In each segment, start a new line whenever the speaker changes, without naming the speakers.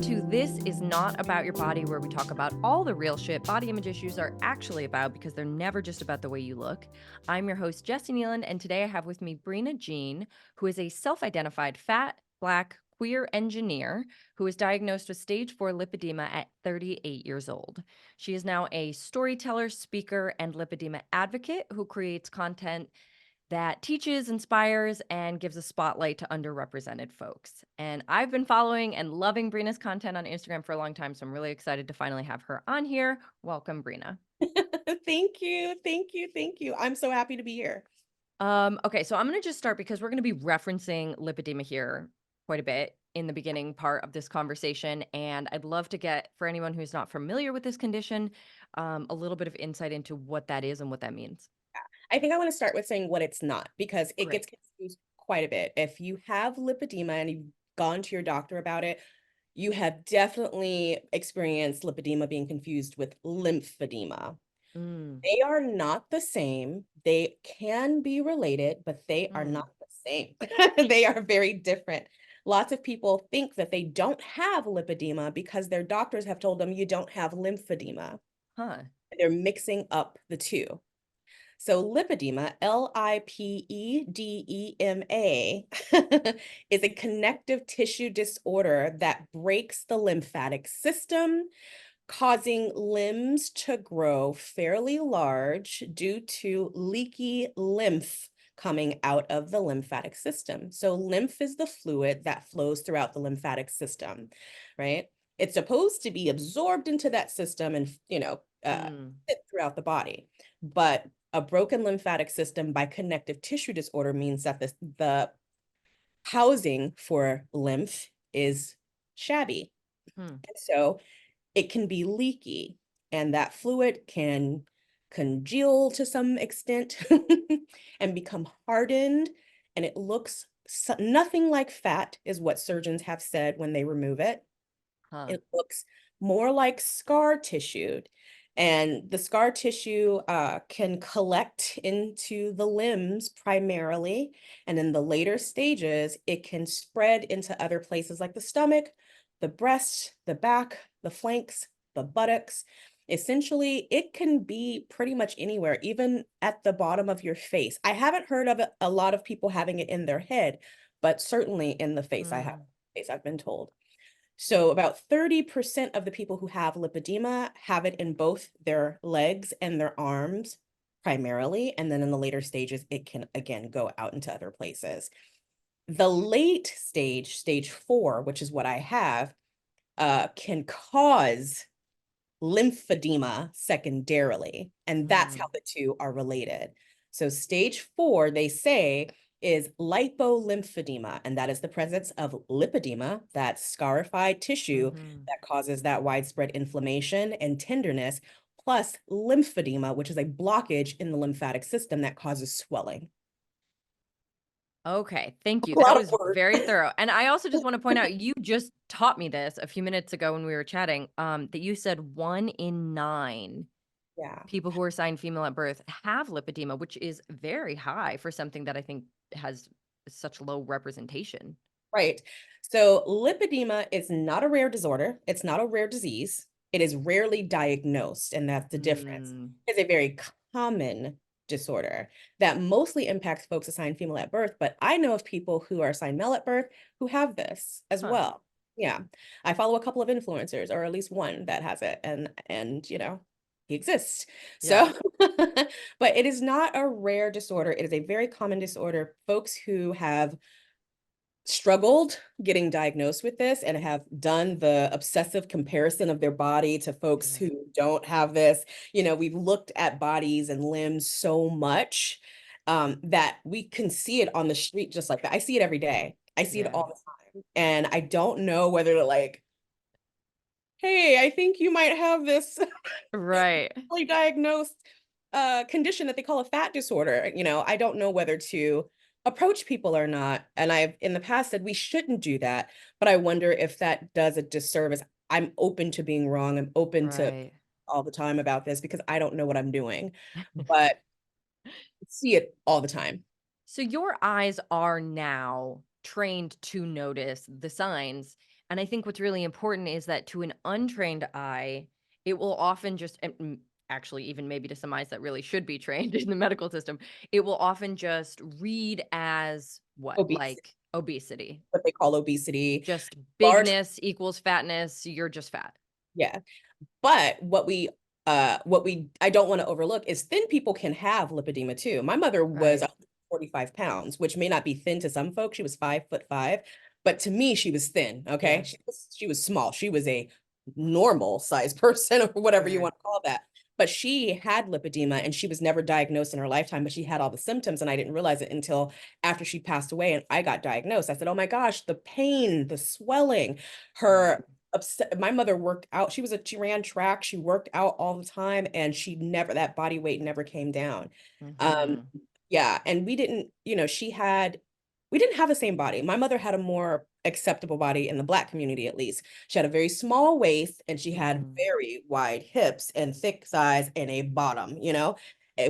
to This Is Not About Your Body, where we talk about all the real shit body image issues are actually about because they're never just about the way you look. I'm your host, Jessie Nealand, and today I have with me Brena Jean, who is a self-identified fat, Black, queer engineer who was diagnosed with stage 4 lipedema at 38 years old. She is now a storyteller, speaker, and lipedema advocate who creates content that teaches, inspires, and gives a spotlight to underrepresented folks. And I've been following and loving Brena's content on Instagram for a long time, so I'm really excited to finally have her on here. Welcome, Brena.
Thank you. Thank you. Thank you. I'm so happy to be here.
Okay, so I'm going to just start because we're going to be referencing lipedema here quite a bit in the beginning part of this conversation. And I'd love to get, for anyone who's not familiar with this condition, a little bit of insight into what that is and what that means.
I think I want to start with saying what it's not because it
Great.
gets confused quite a bit. If you have lipedema and you've gone to your doctor about it, you have definitely experienced lipedema being confused with lymphedema.
Mm,
They are not the same. They can be related, but they are
mm,
not the same. They are very different. Lots of people think that they don't have lipedema because their doctors have told them you don't have lymphedema.
huh.
They're mixing up the two. So lipedema, Lipedema, is a connective tissue disorder that breaks the lymphatic system, causing limbs to grow fairly large due to leaky lymph coming out of the lymphatic system. So lymph is the fluid that flows throughout the lymphatic system, right? It's supposed to be absorbed into that system and,
Mm.
fit throughout the body. But a broken lymphatic system by connective tissue disorder means that the housing for lymph is shabby.
Hmm.
And so it can be leaky, and that fluid can congeal to some extent and become hardened. And it looks nothing like fat, is what surgeons have said when they remove it.
Huh.
It looks more like scar tissue. And the scar tissue can collect into the limbs primarily. And in the later stages, it can spread into other places like the stomach, the breast, the back, the flanks, the buttocks. Essentially, it can be pretty much anywhere, even at the bottom of your face. I haven't heard of a lot of people having it in their head, but certainly in the face,
Mm.
I've been told. So about 30% of the people who have lipedema have it in both their legs and their arms primarily. And then in the later stages, it can again go out into other places. The late stage, stage 4, which is what I have, can cause lymphedema secondarily. And that's how
Mm.
the two are related. So stage 4, they say, is lipolymphedema, and that is the presence of lipedema, that scarified tissue
Mhm.
that causes that widespread inflammation and tenderness, plus lymphedema, which is a blockage in the lymphatic system that causes swelling.
Okay, thank you.
A
That
lot of
was
words.
very thorough. And I also just want to point out, you just taught me this a few minutes ago when we were chatting, that you said 1 in 9
Yeah.
people who are assigned female at birth have lipedema, which is very high for something that I think has such low representation.
Right. So lipedema is not a rare disorder. It's not a rare disease. It is rarely diagnosed, and that's the difference.
Mm,
It's a very common disorder that mostly impacts folks assigned female at birth, but I know of people who are assigned male at birth who have this as
huh.
well. Yeah. I follow a couple of influencers, or at least one that has it, and he exists.
Yeah.
So but it is not a rare disorder. It is a very common disorder. Folks who have struggled getting diagnosed with this and have done the obsessive comparison of their body to folks
Yeah.
who don't have this. We've looked at bodies and limbs so much that we can see it on the street just like that. I see it every day. I see it
Yeah.
all the time. And I don't know whether to like, hey, I think you might have this
Right.
fully diagnosed condition that they call a fat disorder. I don't know whether to approach people or not. And I've in the past said we shouldn't do that, but I wonder if that does a disservice. I'm open to being wrong. I'm open to
Right.
all the time about this because I don't know what I'm doing, but I see it all the time.
So your eyes are now trained to notice the signs. And I think what's really important is that to an untrained eye, it will often just, actually, even maybe to some eyes that really should be trained in the medical system, it will often just read as what?
Obesity,
Like obesity.
what they call obesity,
Just
large,
bigness equals fatness. You're just fat.
yeah. But what we I don't want to overlook is thin people can have lipedema too. My mother was
Right.
45 pounds, which may not be thin to some folks. She was 5'5", but to me, she was thin. Okay.
Yeah.
She was small. She was a normal size person, or whatever you
Right.
want to call that. But she had lipedema and she was never diagnosed in her lifetime, but she had all the symptoms. And I didn't realize it until after she passed away and I got diagnosed. I said, oh my gosh, the pain, the swelling,
Right.
her upset. My mother worked out. She ran track. She worked out all the time, and that body weight never came down. Um,
Mhm.
yeah, and we didn't have the same body. My mother had a more acceptable body in the Black community, at least. She had a very small waist, and she had
Mhm.
very wide hips and thick thighs and a bottom.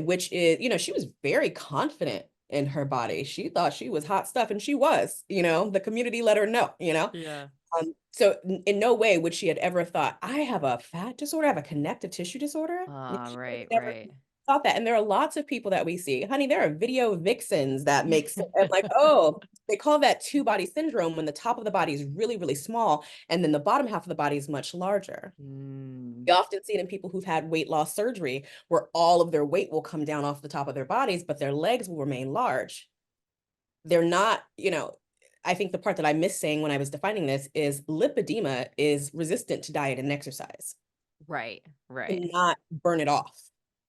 Which is, she was very confident in her body. She thought she was hot stuff, and she was. The community let her know.
Yeah.
So in no way would she had ever thought, I have a fat disorder, I have a connective tissue disorder.
Ah,
She would
right,
have never
right.
thought that. And there are lots of people that we see, honey, there are video vixens that makes I'm like, oh, they call that two body syndrome when the top of the body is really, really small, and then the bottom half of the body is much larger.
Mm.
You often see it in people who've had weight loss surgery, where all of their weight will come down off the top of their bodies, but their legs will remain large. They're not, I think the part that I missed saying when I was defining this is lipedema is resistant to diet and exercise.
Right, right,
Cannot burn it off.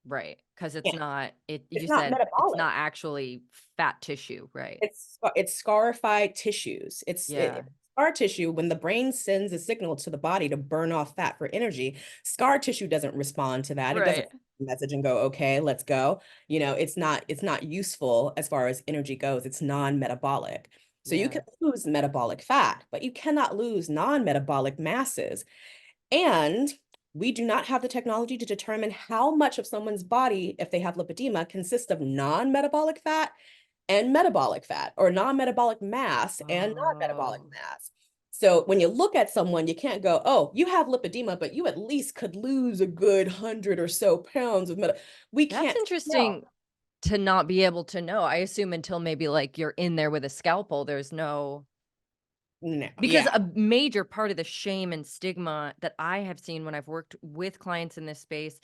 right. Because
Yeah,
it's not it you
it's not
said it's
metabolic.
not actually fat tissue, right?
It's scarified tissues.
Yeah.
Scar tissue, when the brain sends a signal to the body to burn off fat for energy, scar tissue doesn't respond to that. It doesn't
Right.
message and go, okay, let's go. It's not useful as far as energy goes. It's non-metabolic. So you can
Yeah.
lose metabolic fat, but you cannot lose non-metabolic masses. And we do not have the technology to determine how much of someone's body, if they have lipedema, consists of non-metabolic fat and metabolic fat, or non-metabolic mass and non-metabolic
Oh,
mass. So when you look at someone, you can't go, oh, you have lipedema, but you at least could lose a good 100 or so pounds of we
that's
can't tell.
interesting to not be able to know. I assume until maybe, like, you're in there with a scalpel, there's no
No,
because
yeah.
a major part of the shame and stigma that I have seen when I've worked with clients in this space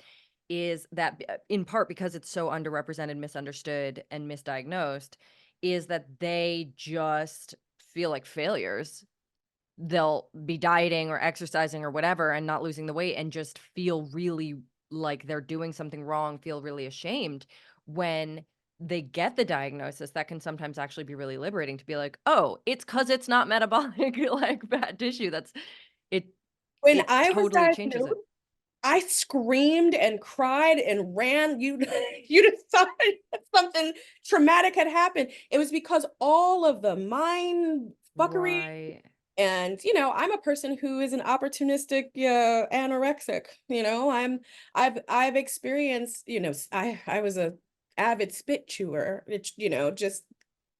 is that in part because it's so underrepresented, misunderstood, and misdiagnosed, is that they just feel like failures. They'll be dieting or exercising or whatever and not losing the weight and just feel really like they're doing something wrong, feel really ashamed when they get the diagnosis. That can sometimes actually be really liberating to be like, "Oh, it's because it's not metabolic, like, bad tissue." It
When
it
I was
totally changes
diagnosed,
it.
I screamed and cried and ran. You just thought that something traumatic had happened. It was because all of the mind fuckery.
Right.
And I'm a person who is an opportunistic anorexic. I've experienced, I was a avid spit chewer. It's, just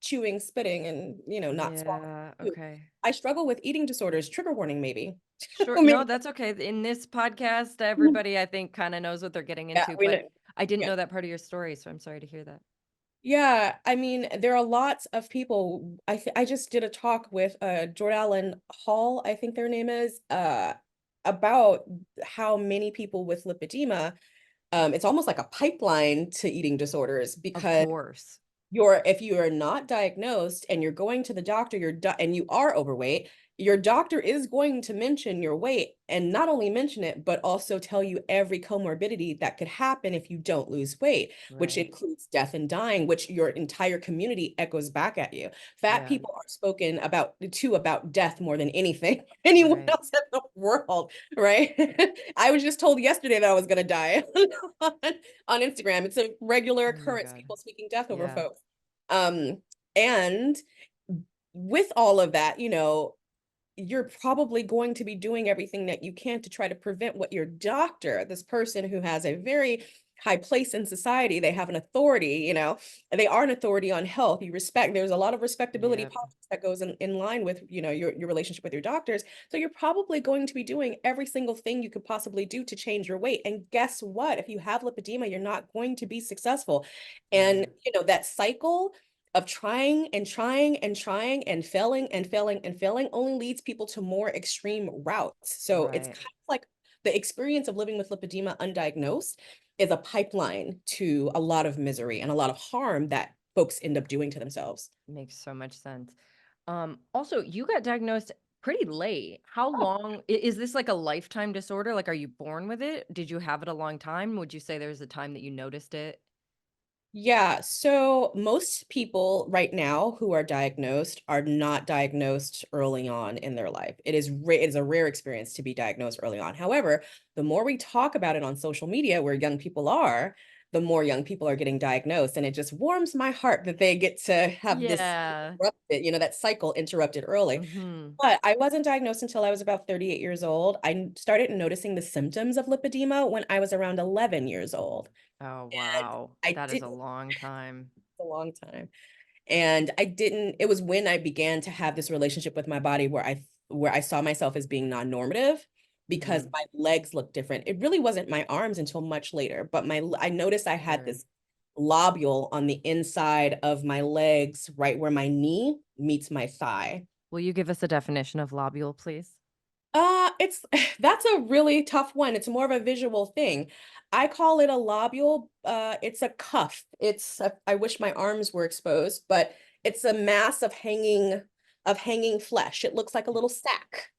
chewing, spitting, and not swallowing
Yeah,
food.
okay.
I struggle with eating disorders. Trigger warning, maybe.
Sure.
Maybe.
No, that's okay. In this podcast, everybody, I think, kinda knows what they're getting
Yeah,
into,
we
but
know.
I didn't
Yeah.
know that part of your story, so I'm sorry to hear that.
Yeah, I mean, there are lots of people. I just did a talk with Jordan Hall, I think their name is, about how many people with lipedema, it's almost like a pipeline to eating disorders,
Of
because
course.
if you are not diagnosed and you're going to the doctor, and you are overweight, your doctor is going to mention your weight, and not only mention it, but also tell you every comorbidity that could happen if you don't lose weight, which
Right.
includes death and dying, which your entire community echoes back at you. Fat
Yeah.
people are spoken about death more than anything, anyone
Right.
else in the world, right? I was just told yesterday that I was going to die on, on Instagram. It's a regular
Oh my
occurrence,
god.
people speaking death over
Yeah.
folks. Um, and with all of that, you're probably going to be doing everything that you can to try to prevent what your doctor, this person who has a very high place in society. They have an authority, and they are an authority on health. You respect, there's a lot of respectability
Yep.
politics that goes in line with, your relationship with your doctors. So you're probably going to be doing every single thing you could possibly do to change your weight. And guess what? If you have lipedema, you're not going to be successful. And,
Yeah.
that cycle of trying and trying and trying and failing and failing and failing only leads people to more extreme routes. So it's
Right.
kind of like the experience of living with lipedema undiagnosed is a pipeline to a lot of misery and a lot of harm that folks end up doing to themselves.
Makes so much sense. Also, you got diagnosed pretty late. How long is this like a lifetime disorder? Like, are you born with it? Did you have it a long time? Would you say there's a time that you noticed it?
Yeah, so most people right now who are diagnosed are not diagnosed early on in their life. It is a rare experience to be diagnosed early on. However, the more we talk about it on social media where young people are, the more young people are getting diagnosed, and it just warms my heart that they get to have this
Yeah.
interrupted, that cycle interrupted early.
Hmm.
But I wasn't diagnosed until I was about 38 years old. I started noticing the symptoms of lipedema when I was around 11 years old.
Oh,
And
wow.
I
That is a
didn't
long time.
a long time. And I didn't, it was when I began to have this relationship with my body where I saw myself as being non-normative because
Hmm.
my legs looked different. It really wasn't my arms until much later, but I noticed I had
Sure.
this lobule on the inside of my legs, right where my knee meets my thigh.
Will you give us a definition of lobule, please?
It's that's a really tough one. It's more of a visual thing. I call it a lobule. It's a cuff. I wish my arms were exposed, but it's a mass of hanging flesh. It looks like a
Yeah.
little sack.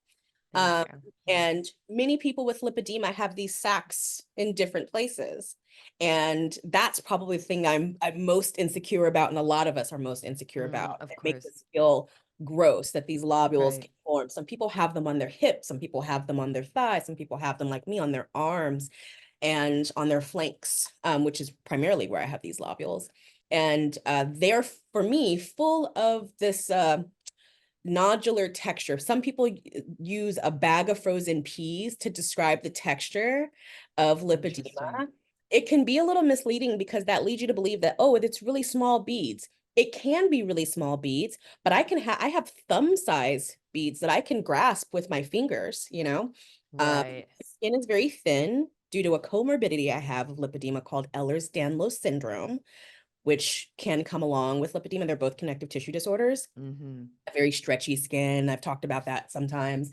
Thank
Um,
you. Yeah.
and many people with lipedema have these sacs in different places. And that's probably the thing I'm most insecure about, and a lot of us are most insecure about.
Of
It makes
course.
us feel gross that these lobules
Right.
can form. Some people have them on their hips, some people have them on their thighs, some people have them like me on their arms and on their flanks, which is primarily where I have these lobules. And they're, for me, full of this nodular texture. Some people use a bag of frozen peas to describe the texture of
Interesting.
lipedema. It can be a little misleading because that leads you to believe that, oh, it's really small beads. It can be really small beads, but I have thumb size beads that I can grasp with my fingers.
Right.
Skin is very thin due to a comorbidity I have of lipedema called Ehlers-Danlos syndrome, which can come along with lipedema. They're both connective tissue disorders,
Hmm.
very stretchy skin. I've talked about that sometimes,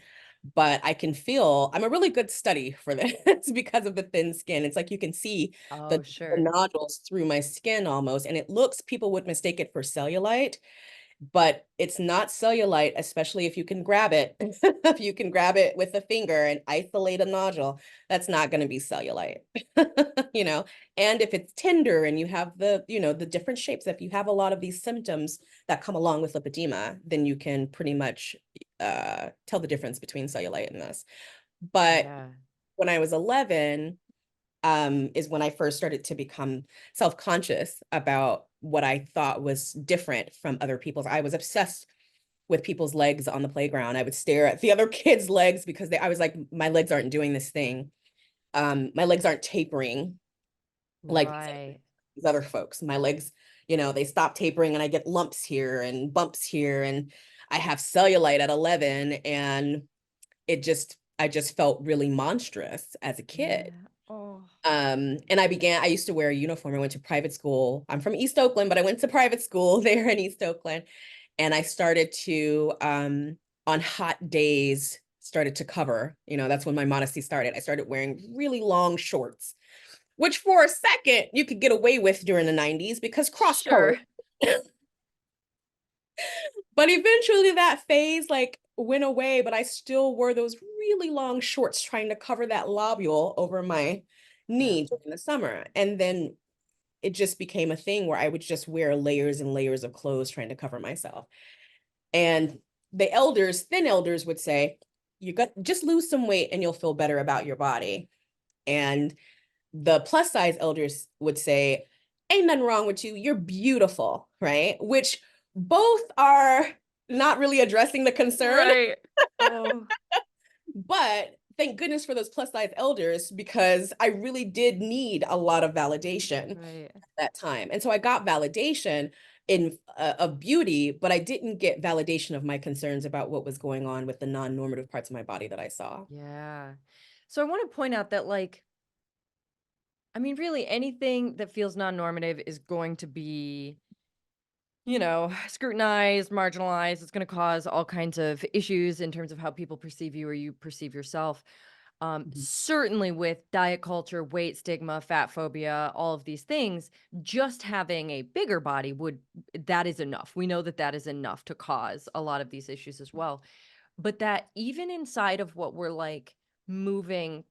but I can feel I'm a really good study for this because of the thin skin. It's like you can see
Oh,
the
sure.
nodules through my skin almost, and people would mistake it for cellulite, but it's not cellulite, especially if you can grab it. If you can grab it with a finger and isolate a nodule, that's not going to be cellulite. you know, and if it's tender and you have the different shapes, if you have a lot of these symptoms that come along with lipedema, then you can pretty much tell the difference between cellulite and this. But
Yeah.
when I was 11, is when I first started to become self-conscious about what I thought was different from other people's. I was obsessed with people's legs on the playground. I would stare at the other kids' legs because I was like, my legs aren't doing this thing. My legs aren't tapering like
Right.
these other folks. My legs, they stop tapering and I get lumps here and bumps here. And I have cellulite at 11. And I just felt really monstrous as a kid.
Yeah. Oh.
And I used to wear a uniform. I went to private school. I'm from East Oakland, but I went to private school there in East Oakland. And I started to, on hot days, started to cover. That's when my modesty started. I started wearing really long shorts, which for a second you could get away with during the 90s because cross
Sure.
color. But eventually that phase like went away, but I still wore those really long shorts trying to cover that lobule over my
Yeah.
knee during the summer. And then it just became a thing where I would just wear layers and layers of clothes trying to cover myself. And thin elders would say, you got just lose some weight and you'll feel better about your body. And the plus size elders would say, ain't nothing wrong with you. You're beautiful, right? Which both are not really addressing the concern.
Right. Oh.
But thank goodness for those plus size elders because I really did need a lot of validation at
Right.
that time. And so I got validation in of beauty, but I didn't get validation of my concerns about what was going on with the non-normative parts of my body that I saw.
Yeah. So I want to point out that, like, I mean, really anything that feels non-normative is going to be, scrutinized, marginalized. It's going to cause all kinds of issues in terms of how people perceive you or you perceive yourself.
Mhm.
Certainly with diet culture, weight stigma, fat phobia, all of these things, just having a bigger body that is enough. We know that that is enough to cause a lot of these issues as well. But that even inside of what we're like moving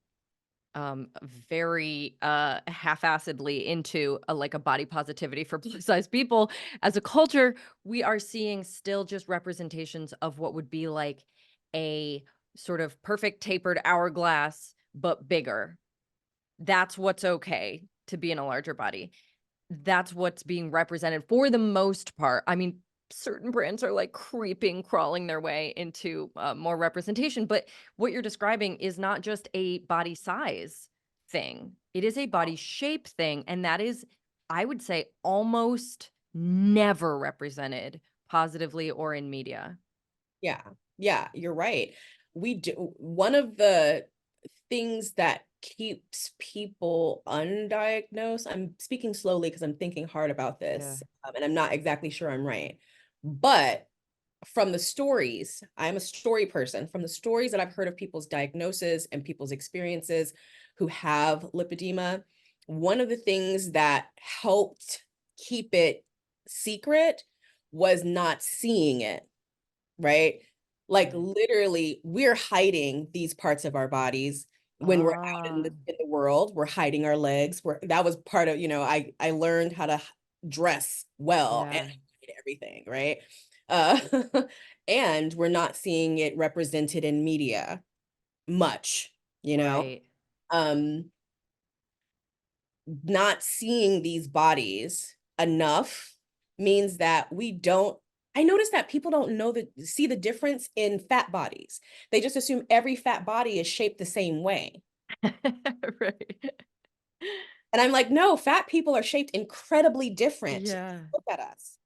very half-assedly into a body positivity for plus size people as a culture, we are seeing still just representations of what would be like a sort of perfect tapered hourglass but bigger. That's what's okay to be in a larger body. That's what's being represented for the most part. I mean, certain brands are like crawling their way into more representation. But what you're describing is not just a body size thing, it is a body shape thing. And that is, I would say, almost never represented positively or in media.
Yeah. Yeah, you're right. We do one of the things that keeps people undiagnosed. I'm speaking slowly because I'm thinking hard about
Yeah.
this, and I'm not exactly sure I'm right. But from the stories, I'm a story person. From the stories that I've heard of people's diagnosis and people's experiences who have lipedema, one of the things that helped keep it secret was not seeing it, right? Like
Right.
literally, we're hiding these parts of our bodies when we're out
Ah,
in the world. We're hiding our legs. That was part of, I learned how to dress well and
yeah.
hide everything, right? Uh, and we're not seeing it represented in media much, you know?
Right.
Um, not seeing these bodies enough means that we don't I notice that people don't see the difference in fat bodies. They just assume every fat body is shaped the same way.
Right.
And I'm like, no, fat people are shaped incredibly different.
Yeah.
Look at us.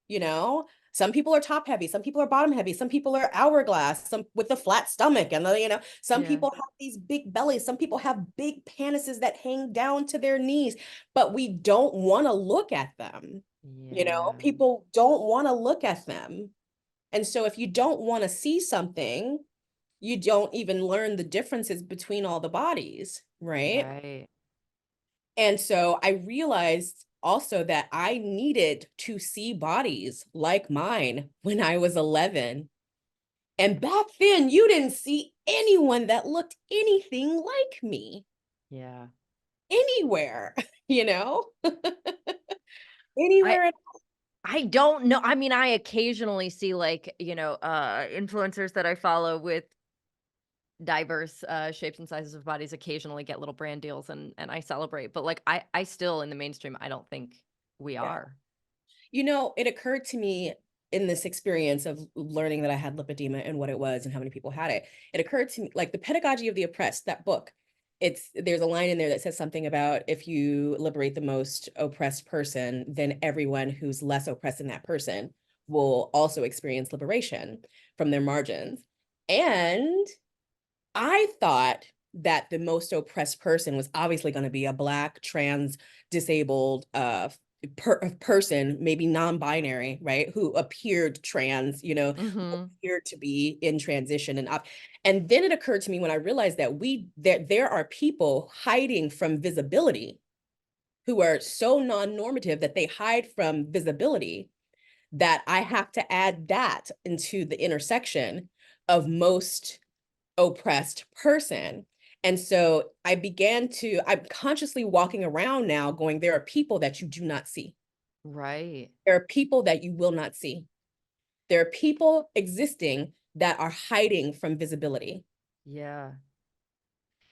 You know, some people are top heavy, some people are bottom heavy, some people are hourglass, some with a flat stomach, and some
Yeah.
people have these big bellies, some people have big penises that hang down to their knees, but we don't want to look at them.
Yeah.
People don't want to look at them. And so if you don't want to see something, you don't even learn the differences between all the bodies, right?
Right.
And so I realized also that I needed to see bodies like mine when I was 11. And back then, you didn't see anyone that looked anything like me
Yeah.
anywhere, you know,
I
anywhere at
I don't know. I mean, I occasionally see like, influencers that I follow with diverse shapes and sizes of bodies occasionally get little brand deals and I celebrate. But like I still in the mainstream, I don't think we
yeah.
are.
It occurred to me in this experience of learning that I had lipedema and what it was and how many people had it. It occurred to me, like the Pedagogy of the Oppressed, that book. There's a line in there that says something about if you liberate the most oppressed person, then everyone who's less oppressed than that person will also experience liberation from their margins. And I thought that the most oppressed person was obviously going to be a Black, trans, disabled person, maybe non-binary, right? Who appeared trans, who
Mhm.
appeared to be in transition and then it occurred to me when I realized that there are people hiding from visibility who are so non-normative that they hide from visibility that I have to add that into the intersection of most oppressed person. And so I'm consciously walking around now going, there are people that you do not see.
Right.
There are people that you will not see. There are people existing that are hiding from visibility.
Yeah.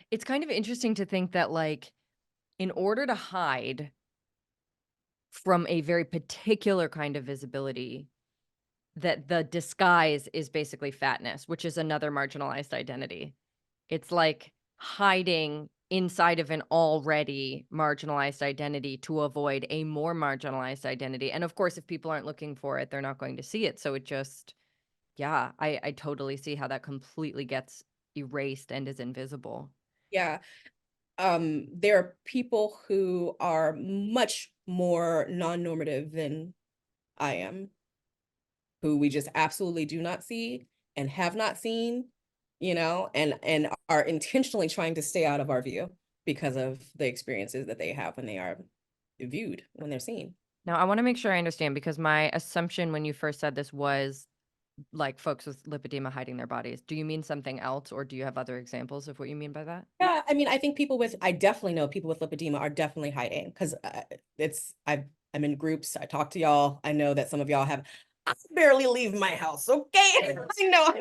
It's kind of interesting to think that like in order to hide from a very particular kind of visibility, that the disguise is basically fatness, which is another marginalized identity. It's like hiding inside of an already marginalized identity to avoid a more marginalized identity. And of course, if people aren't looking for it, they're not going to see it. So it just, yeah, I totally see how that completely gets erased and is invisible.
Yeah. There are people who are much more non-normative than I am, who we just absolutely do not see and have not seen, and are intentionally trying to stay out of our view because of the experiences that they have when they are viewed, when they're seen.
Now, I want to make sure I understand because my assumption when you first said this was like folks with lipedema hiding their bodies. Do you mean something else, or do you have other examples of what you mean by that?
Yeah, I mean, I think I definitely know people with lipedema are definitely hiding because I'm in groups. I talk to y'all. I know that some of y'all have. I barely leave my house. Okay, I know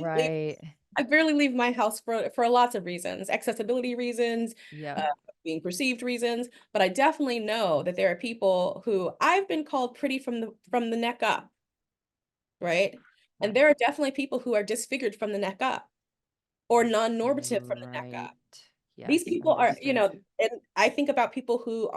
Right.
I barely leave my house for lots of reasons, accessibility reasons,
Yep.
uh, being perceived reasons. But I definitely know that there are people who I've been called pretty from the neck up, right?
Yeah.
And there are definitely people who are disfigured from the neck up or non-normative from the neck
Right.
up. These
Yes,
people are,
understood.
and I think about people who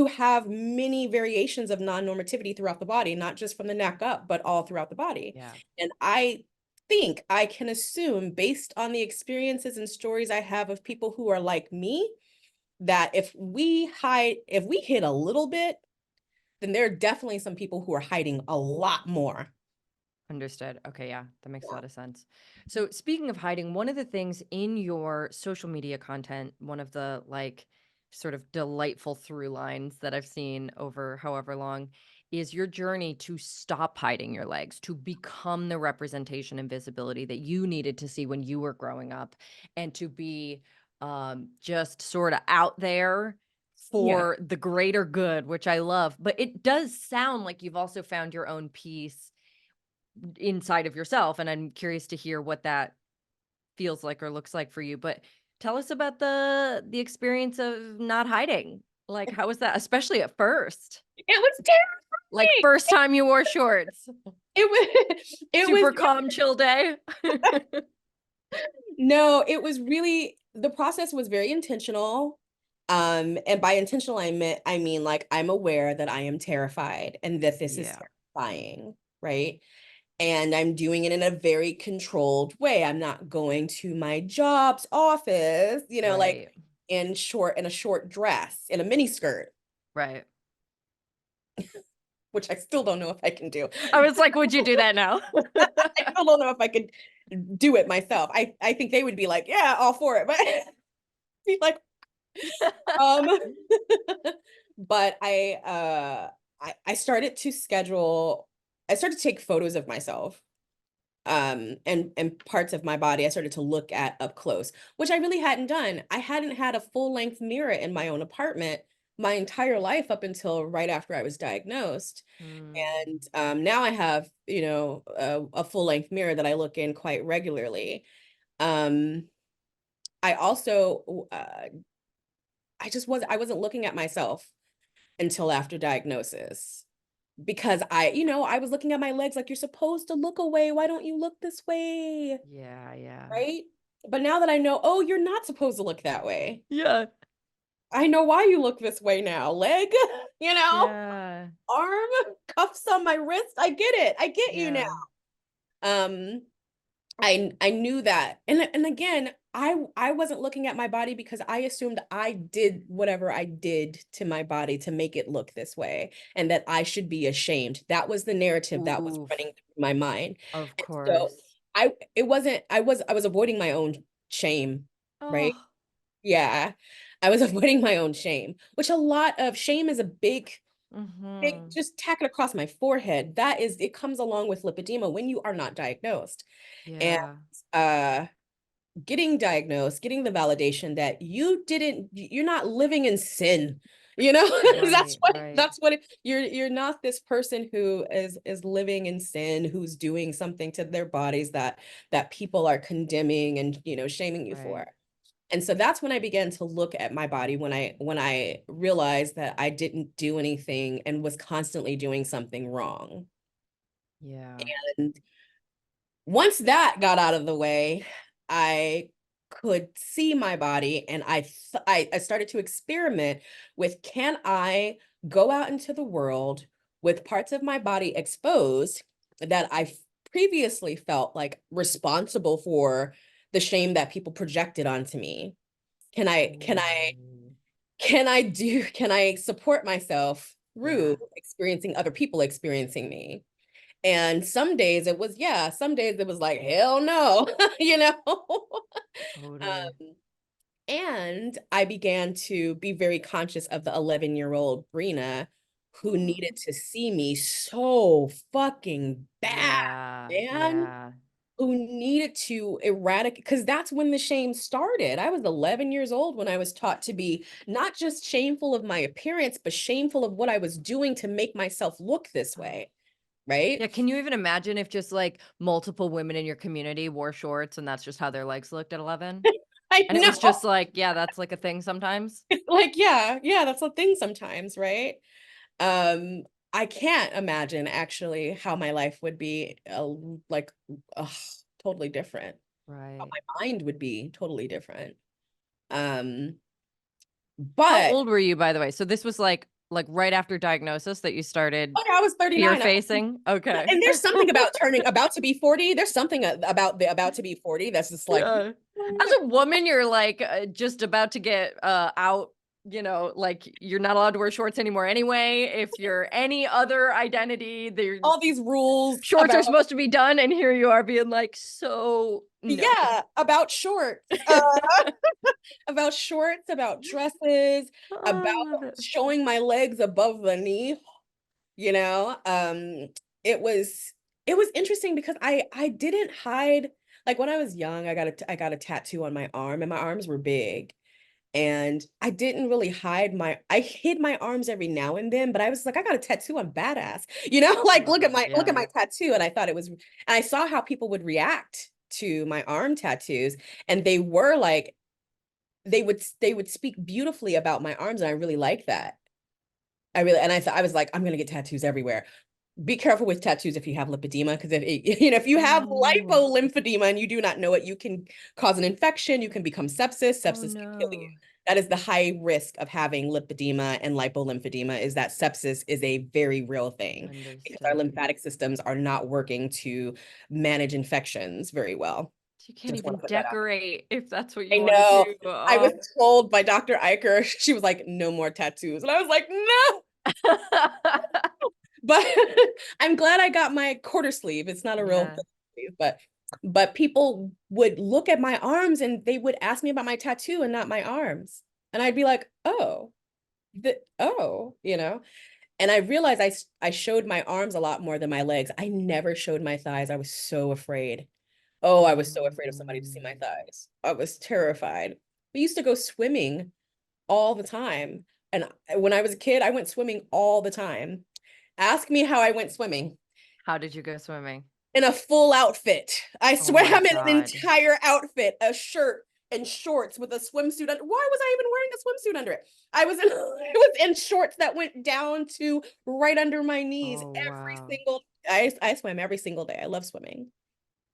have many variations of non-normativity throughout the body, not just from the neck up, but all throughout the body.
Yeah.
And I think I can assume, based on the experiences and stories I have of people who are like me, that if we hid a little bit, then there are definitely some people who are hiding a lot more.
Understood. Okay, yeah, that makes a
Yeah.
lot of sense. So, speaking of hiding, one of the things in your social media content, one of the like sort of delightful through lines that I've seen over however long is your journey to stop hiding your legs, to become the representation and visibility that you needed to see when you were growing up, and to be just sort of out there
Yeah.
for the greater good, which I love. But it does sound like you've also found your own peace inside of yourself, and I'm curious to hear what that feels like or looks like for you, but tell us about the experience of not hiding. Like, how was that? Especially at first.
It was
Like,
terrifying.
first time you wore shorts.
It was it was
Super calm, chill day.
no, it was really the process was very intentional. And by intentional I mean like I'm aware that I am terrified and that this is
Yeah,
terrifying, right? And I'm doing it in a very controlled way. I'm not going to my job's office, like
right,
in a short dress, in a mini skirt,
right.
which I still don't know if I can do.
I was like, "Would you do that now?"
I still don't know if I could do it myself. I think they would be like, yeah, all for it, but be like, um, but I started to schedule. I started to take photos of myself, and parts of my body. I started to look at up close, which I really hadn't done. I hadn't had a full length mirror in my own apartment my entire life up until right after I was diagnosed.
Mm,
And now I have, a full length mirror that I look in quite regularly. Um, I also, I wasn't looking at myself until after diagnosis because I was looking at my legs like you're supposed to look away. Why don't you look this way?
yeah, yeah.
Right? But now that I know, oh, you're not supposed to look that way.
Yeah,
I know why you look this way now. Leg, you know,
yeah,
arm, cuffs on my wrist. I get it. I get you now.
yeah,
Um, I knew that. And again, I wasn't looking at my body because I assumed I did whatever I did to my body to make it look this way and that I should be ashamed. That was the narrative that was
oof,
running through my mind.
of
And so
course.
I was avoiding my own shame, right?
Oh,
Yeah. I was avoiding my own shame, which a lot of shame is a big,
mhm,
just tack it across my forehead. It comes along with lipedema when you are not diagnosed. And
yeah,
uh getting diagnosed, getting the validation that you're not living in sin.
right, right,
You're not this person who is living in sin, who's doing something to their bodies that people are condemning and shaming you for.
right.
And so that's when I began to look at my body when I realized that I didn't do anything and was constantly doing something wrong.
Yeah.
And once that got out of the way, I could see my body, and I started to experiment with, can I go out into the world with parts of my body exposed that I previously felt like responsible for the shame that people projected onto me? Can I can I
Ooh.
can I support myself through
Yeah,
experiencing other people experiencing me? And some days it was, yeah, some days it was like, hell no, you know?
totally.
Um, and I began to be very conscious of the 11-year-old Brena who needed to see me so fucking bad,
Yeah,
man.
yeah.
Who needed to eradicate, because that's when the shame started. I was 11 years old when I was taught to be not just shameful of my appearance, but shameful of what I was doing to make myself look this way, right?
Yeah, can you even imagine if just like multiple women in your community wore shorts and that's just how their legs looked at 11?
I
And it was
know.
just like, yeah, that's like a thing sometimes.
It's like, yeah, yeah, that's a thing sometimes, right? Um, I can't imagine actually how my life would be, like, ugh, totally different. How
Right.
my mind would be totally different. Um,
How
but
old were you, by the way? So this was like right after diagnosis that you started
oh yeah, I was
fear
39.
facing? Okay.
And there's something about turning about to be 40. There's something about the about to be 40 that's just like,
Yeah. As a woman, you're like just about to get out, like you're not allowed to wear shorts anymore anyway. If you're any other identity, the
all these rules
shorts are
about,
supposed to be done, and here you are being like, so no.
yeah, about shorts. About shorts, about dresses,
Oh,
about
I love it.
showing my legs above the knee, you know. It was it was interesting because I didn't hide, like when I was young, I got a tattoo on my arm, and my arms were big. And I didn't really hide I hid my arms every now and then, but I was like, I got a tattoo, I'm badass. You know, like
Love it.
look at
Yeah.
my tattoo. And I thought it was, and I saw how people would react to my arm tattoos. And they were like, they would speak beautifully about my arms, and I really like that. I really, and I thought, I was like, I'm gonna get tattoos everywhere. Be careful with tattoos if you have lipedema, because if you know, if you have
Oh,
lymphedema and you do not know it, you can cause an infection, you can become sepsis,
oh
sepsis can kill you.
no.
That is the high risk of having lipedema and lipolymphedema, is that sepsis is a very real thing because our
Understood.
lymphatic systems are not working to manage infections very well.
You can't
Just want
even
to put that out.
decorate if that's what
I
you want to
know.
do.
I was
Oh.
told by Dr. Eicher, she was like, no more tattoos. And I was like, no. But I'm glad I got my quarter sleeve. It's not a real
Yeah.
sleeve, but people would look at my arms and they would ask me about my tattoo and not my arms. And I'd be like, oh, you know. And I realized I showed my arms a lot more than my legs. I never showed my thighs. I was so afraid. Oh, I was so afraid of somebody to see my
Mm.
thighs. I was terrified. We used to go swimming all the time. And when I was a kid, I went swimming all the time. Ask me how I went swimming.
How did you go swimming?
In a full outfit. I
Oh
swear
my
I'm in an
God.
entire outfit, a shirt and shorts with a swimsuit under. Why was I even wearing a swimsuit under it? I was in it was in shorts that went down to right under my knees
Oh
every
wow.
single I swim every single day. I love swimming.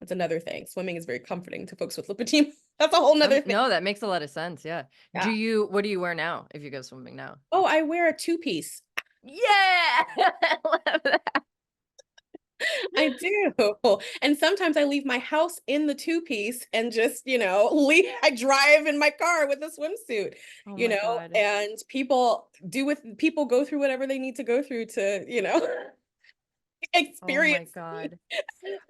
That's another thing. Swimming is very comforting to folks with lipedema. That's a whole nother thing.
No, that makes a lot of sense. Yeah.
Yeah.
What do you wear now if you go swimming now?
Oh, I wear a two-piece.
Yeah. I love that.
I do. And sometimes I leave my house in the two-piece and just, you know, leave, I drive in my car with a swimsuit,
Oh
you
my
know,
God.
and people go through whatever they need to go through to, you know,
Oh my
experience.
God.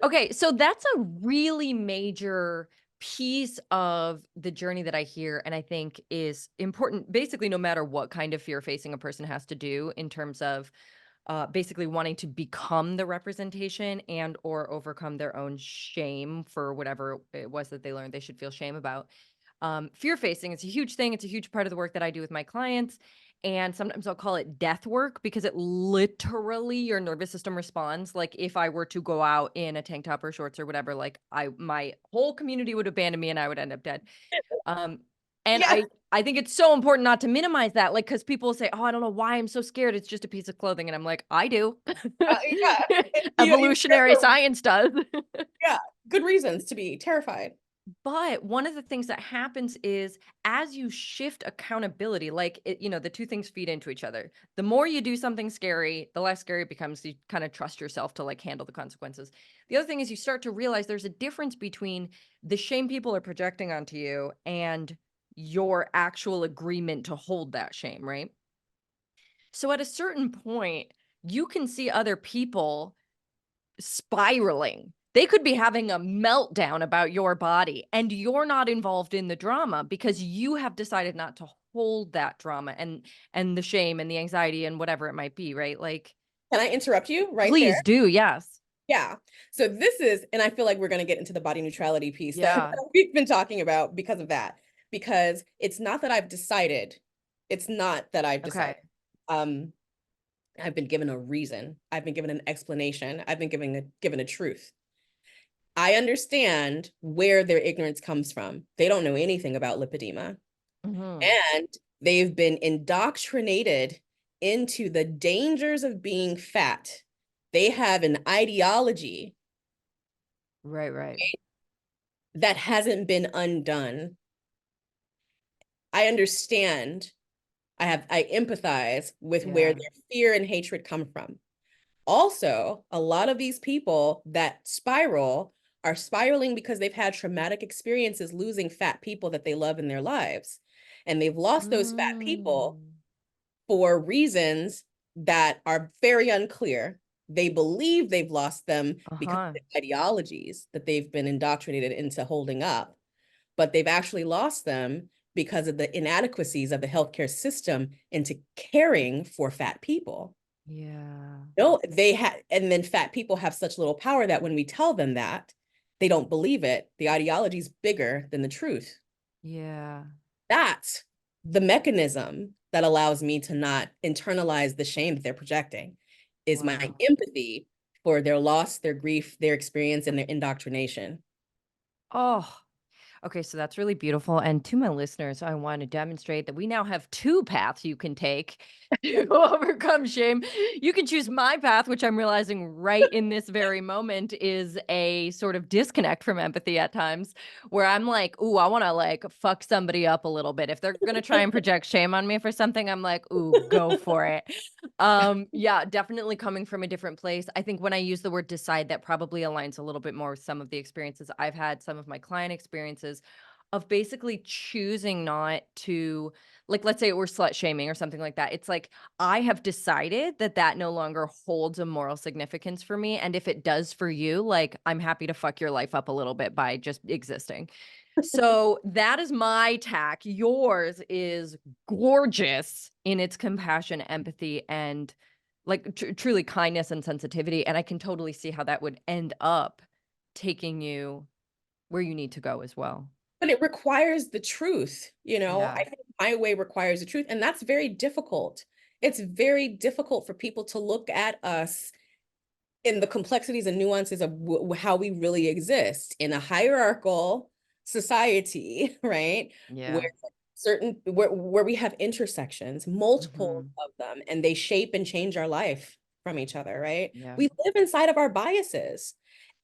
Okay, so that's a really major piece of the journey that I hear and I think is important basically no matter what kind of fear facing a person has to do in terms of basically wanting to become the representation and or overcome their own shame for whatever it was that they learned they should feel shame about. Fear facing, it's a huge thing. It's a huge part of the work that I do with my clients. And sometimes I'll call it death work because it literally your nervous system responds. Like if I were to go out in a tank top or shorts or whatever, like my whole community would abandon me and I would end up dead. Um, and
Yeah.
I think it's so important not to minimize that, like, because people say, "Oh, I don't know why I'm so scared. It's just a piece of clothing," and I'm like, "I do."
Yeah. You
Evolutionary science does.
yeah, good reasons to be terrified.
But one of the things that happens is as you shift accountability, like the two things feed into each other. The more you do something scary, the less scary it becomes. You kind of trust yourself to like handle the consequences. The other thing is you start to realize there's a difference between the shame people are projecting onto you and your actual agreement to hold that shame, right? So at a certain point, you can see other people spiraling. They could be having a meltdown about your body, and you're not involved in the drama because you have decided not to hold that drama and the shame and the anxiety and whatever it might be, right? Like,
Can I interrupt you right there?
please do, yes.
Yeah. So this is, and I feel like we're going to get into the body neutrality piece that
Yeah.
we've been talking about because of that. Because it's not that I've decided. It's not that I've
Okay.
decided. Um, I've been given a reason. I've been given an explanation. I've been given a truth. I understand where their ignorance comes from. They don't know anything about lipedema.
Mhm.
And they've been indoctrinated into the dangers of being fat. They have an ideology
Right, right.
that hasn't been undone. I understand. I empathize with where
Yeah.
their fear and hatred come from. Also, a lot of these people that spiral are spiraling because they've had traumatic experiences losing fat people that they love in their lives. And they've lost those fat people
Mm.
for reasons that are very unclear. They believe they've lost them because
Uh-huh.
of the ideologies that they've been indoctrinated into holding up, but they've actually lost them because of the inadequacies of the healthcare system into caring for fat people.
Yeah.
No, they had, and then fat people have such little power that when we tell them that, they don't believe it. The ideology is bigger than the truth.
Yeah.
That's the mechanism that allows me to not internalize the shame that they're projecting, is my
Wow.
empathy for their loss, their grief, their experience, and their indoctrination.
Oh, okay, so that's really beautiful. And to my listeners, I want to demonstrate that we now have two paths you can take to overcome shame. You can choose my path, which I'm realizing right in this very moment is a sort of disconnect from empathy at times, where I'm like, ooh, I want to like fuck somebody up a little bit. If they're going to try and project shame on me for something, I'm like, ooh, go for it. Yeah, definitely coming from a different place. I think when I use the word decide, that probably aligns a little bit more with some of the experiences I've had, some of my client experiences of basically choosing not to, like, let's say it were slut shaming or something like that. It's like I have decided that that no longer holds a moral significance for me. And if it does for you, like, I'm happy to fuck your life up a little bit by just existing. So that is my tack. Yours is gorgeous in its compassion, empathy, and like truly kindness and sensitivity. And I can totally see how that would end up taking you where you need to go as well.
But it requires the truth, you know?
Yeah.
I think my way requires the truth, and that's very difficult. It's very difficult for people to look at us in the complexities and nuances of how we really exist in a hierarchical society, right? Where
Yeah.
where we have intersections, multiple
Mhm.
of them, and they shape and change our life from each other, right?
Yeah.
We live inside of our biases.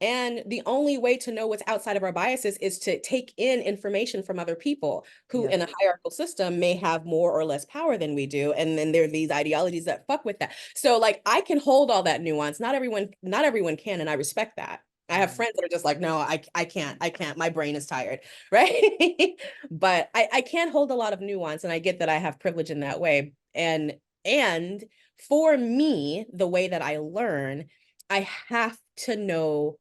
And the only way to know what's outside of our biases is to take in information from other people who,
Yep.
in a hierarchical system, may have more or less power than we do. And then there are these ideologies that fuck with that. So like I can hold all that nuance. Not everyone can, and I respect that. I have
Right.
friends that are just like, no, I can't. My brain is tired, right? But I can't hold a lot of nuance, and I get that I have privilege in that way. And for me, the way that I learn, I have to know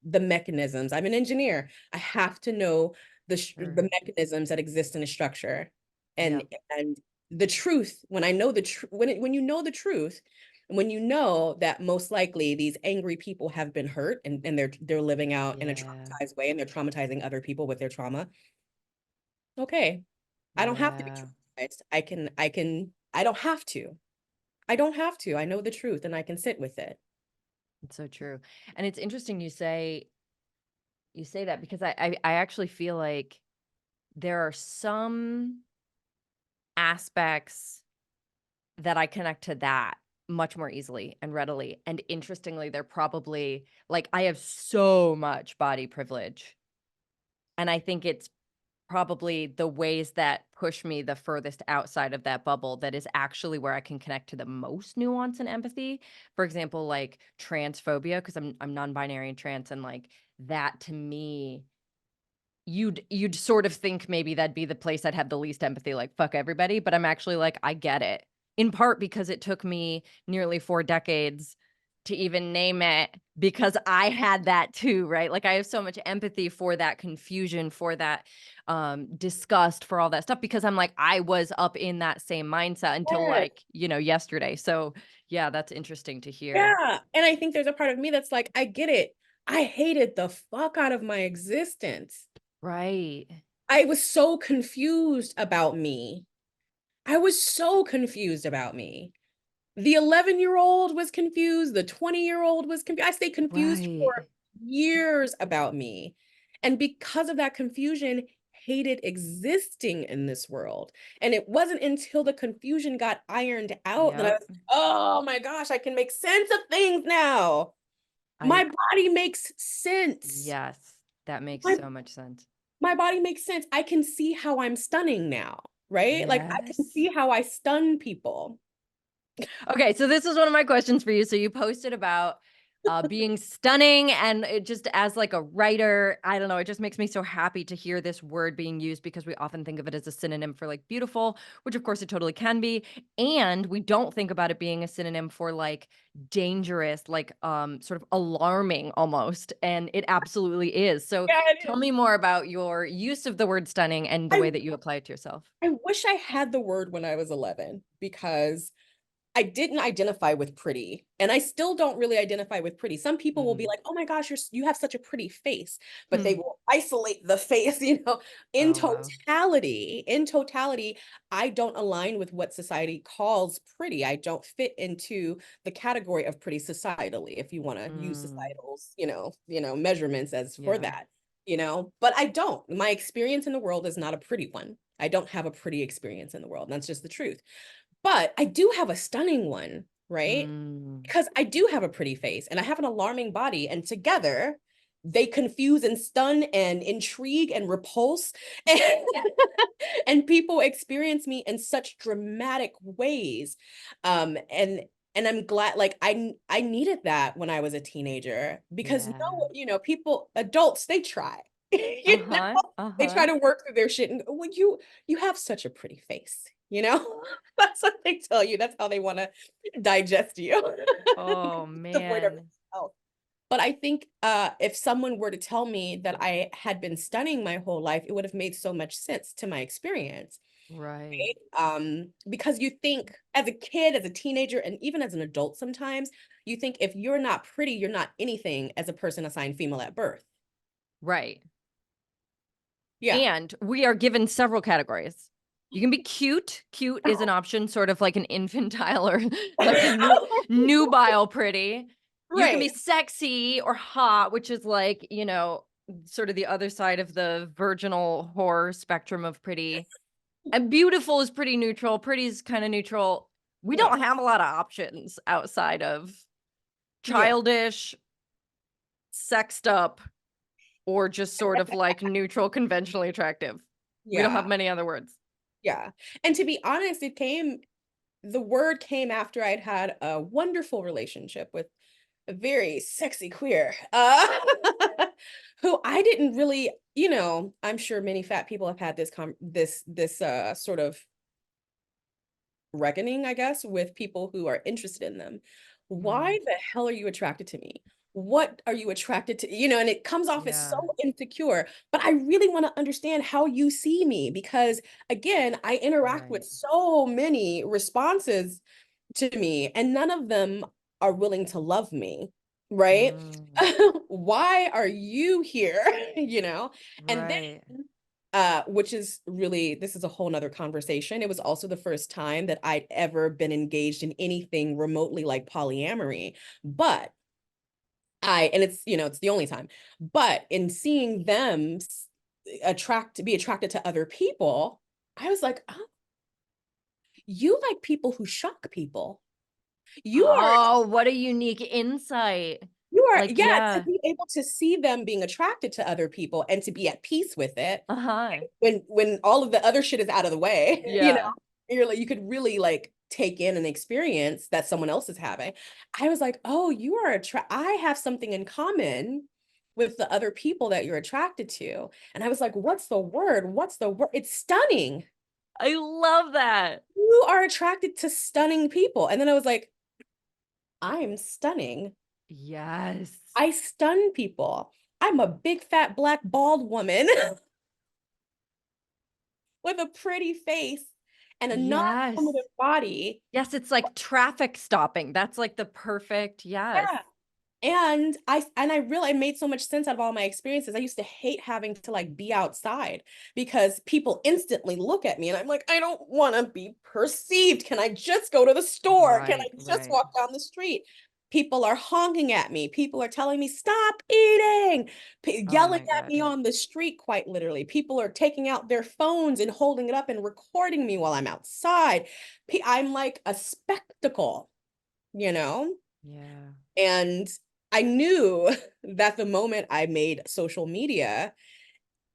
the mechanisms. I'm an engineer. I have to know the
Sure.
mechanisms that exist in a structure, and
Yep.
and the truth. When I know the truth, when you know the truth, when you know that most likely these angry people have been hurt, and they're living out in a
Yeah.
traumatized way, and they're traumatizing other people with their trauma. Okay, I don't have to be
Yeah.
traumatized. I don't have to. I don't have to. I know the truth and I can sit with it.
It's so true. And it's interesting you say that because I actually feel like there are some aspects that I connect to that much more easily and readily. And interestingly, they're probably like I have so much body privilege And I think it's probably the ways that push me the furthest outside of that bubble that is actually where I can connect to the most nuance and empathy. For example, like transphobia, because I'm non-binary and trans, and like that to me, you'd sort of think maybe that'd be the place I'd have the least empathy, like fuck everybody, but I'm actually like, I get it. In part because it took me nearly 4 decades to even name it, because I had that too, right? Like I have so much empathy for that confusion, for that disgust, for all that stuff, because I'm like, I was up in that same mindset until
Yes.
like, yesterday. So yeah, that's interesting to hear.
Yeah. And I think there's a part of me that's like, I get it. I hated the fuck out of my existence.
Right.
I was so confused about me. I was so confused about me. The 11-year-old was confused. The 20-year-old was confused. I stayed confused for
Right.
years about me. And because of that confusion, hated existing in this world. And it wasn't until the confusion got ironed out that I
Yep.
was, oh my gosh, I can make sense of things now.
I
My body makes sense.
Yes, that makes
My
so much sense.
my body makes sense. I can see how I'm stunning now, right? Like I can
Yes.
see how I stun people.
Okay, so this is one of my questions for you. So you posted about being stunning, and it just, as like a writer, I don't know, it just makes me so happy to hear this word being used, because we often think of it as a synonym for like beautiful, which of course it totally can be, and we don't think about it being a synonym for like dangerous, like sort of alarming almost, and it absolutely is. So
Yeah, it
tell
is.
me more about your use of the word stunning and the
I
way that you apply it to yourself.
I wish I had the word when I was 11 because I didn't identify with pretty, and I still don't really identify with pretty. Some people will be
Mm.
like, "Oh my gosh, you have such a pretty face," but they
Hmm.
will isolate the face, in
Oh wow.
totality. In totality, I don't align with what society calls pretty. I don't fit into the category of pretty societally, if you want to use
Mm.
societal's, measurements as for
Yeah.
that, but I don't. My experience in the world is not a pretty one. I don't have a pretty experience in the world. That's just the truth. But I do have a stunning one, right?
Mm.
Because I do have a pretty face and I have an alarming body, and together they confuse and stun and intrigue and repulse. And, and people experience me in such dramatic ways. And I'm glad, like I needed that when I was a teenager, because
Yeah.
people, adults, they try.
Uh-huh.
They try
Uh-huh.
to work through their shit and go, well, you have such a pretty face. That's what they tell you. That's how they want to digest you.
Oh
Avoid everything
man.
else. But I think if someone were to tell me that I had been stunning my whole life, it would have made so much sense to my experience.
Right.
Right? Because you think as a kid, as a teenager, and even as an adult sometimes, you think if you're not pretty, you're not anything as a person assigned female at birth.
Right.
Yeah.
And we are given several categories. You can be cute. Cute is an option, sort of like an infantile or like a nubile pretty. You can be
Right.
sexy or hot, which is like, sort of the other side of the virginal horror spectrum of pretty. And beautiful is pretty neutral. Pretty is kind of neutral. We
Yeah.
don't have a lot of options outside of
Yeah.
childish, sexed up, or just sort of like neutral, conventionally attractive. We don't have
Yeah.
many other words.
Yeah. And to be honest, the word came after I'd had a wonderful relationship with a very sexy queer, who I didn't really, I'm sure many fat people have had this sort of reckoning, I guess, with people who are interested in them.
Mm,
Why the hell are you attracted to me? What are you attracted to? And it comes off as so
yeah.
insecure, but I really want to understand how you see me, because again, I interact with
Right.
so many responses to me, and none of them are willing to love me, right?
Mm,
Why are you here? And
right.
then which is really, this is a whole nother conversation. It was also the first time that I'd ever been engaged in anything remotely like polyamory. But and it's the only time, but in seeing them be attracted to other people, I was like, oh, you like people who shock people. You are
Oh, what a unique insight.
you are,
Like,
yeah, to
yeah.
be able to see them being attracted to other people and to be at peace with it
Uh-huh.
when all of the other shit is out of the way,
Yeah.
you're like, you could really like take in an experience that someone else is having. I was like, oh, you are I have something in common with the other people that you're attracted to. And I was like, what's the word? What's the word? It's stunning.
I love that.
You are attracted to stunning people. And then I was like, I'm stunning.
Yes.
I stun people. I'm a big fat black bald woman with a pretty face and a
Yes.
non-normative body.
Yes, it's like traffic stopping. That's like the perfect, yes.
Yeah. And I really it made so much sense out of all my experiences. I used to hate having to like be outside because people instantly look at me and I'm like, I don't want to be perceived. Can I just go to the store? Can
Right,
I just
right.
walk down the street? People are honking at me. People are telling me, stop eating,
Oh
yelling
my
at
God.
me on the street, quite literally. People are taking out their phones and holding it up and recording me while I'm outside. I'm like a spectacle, you know?
Yeah.
And I knew that the moment I made social media,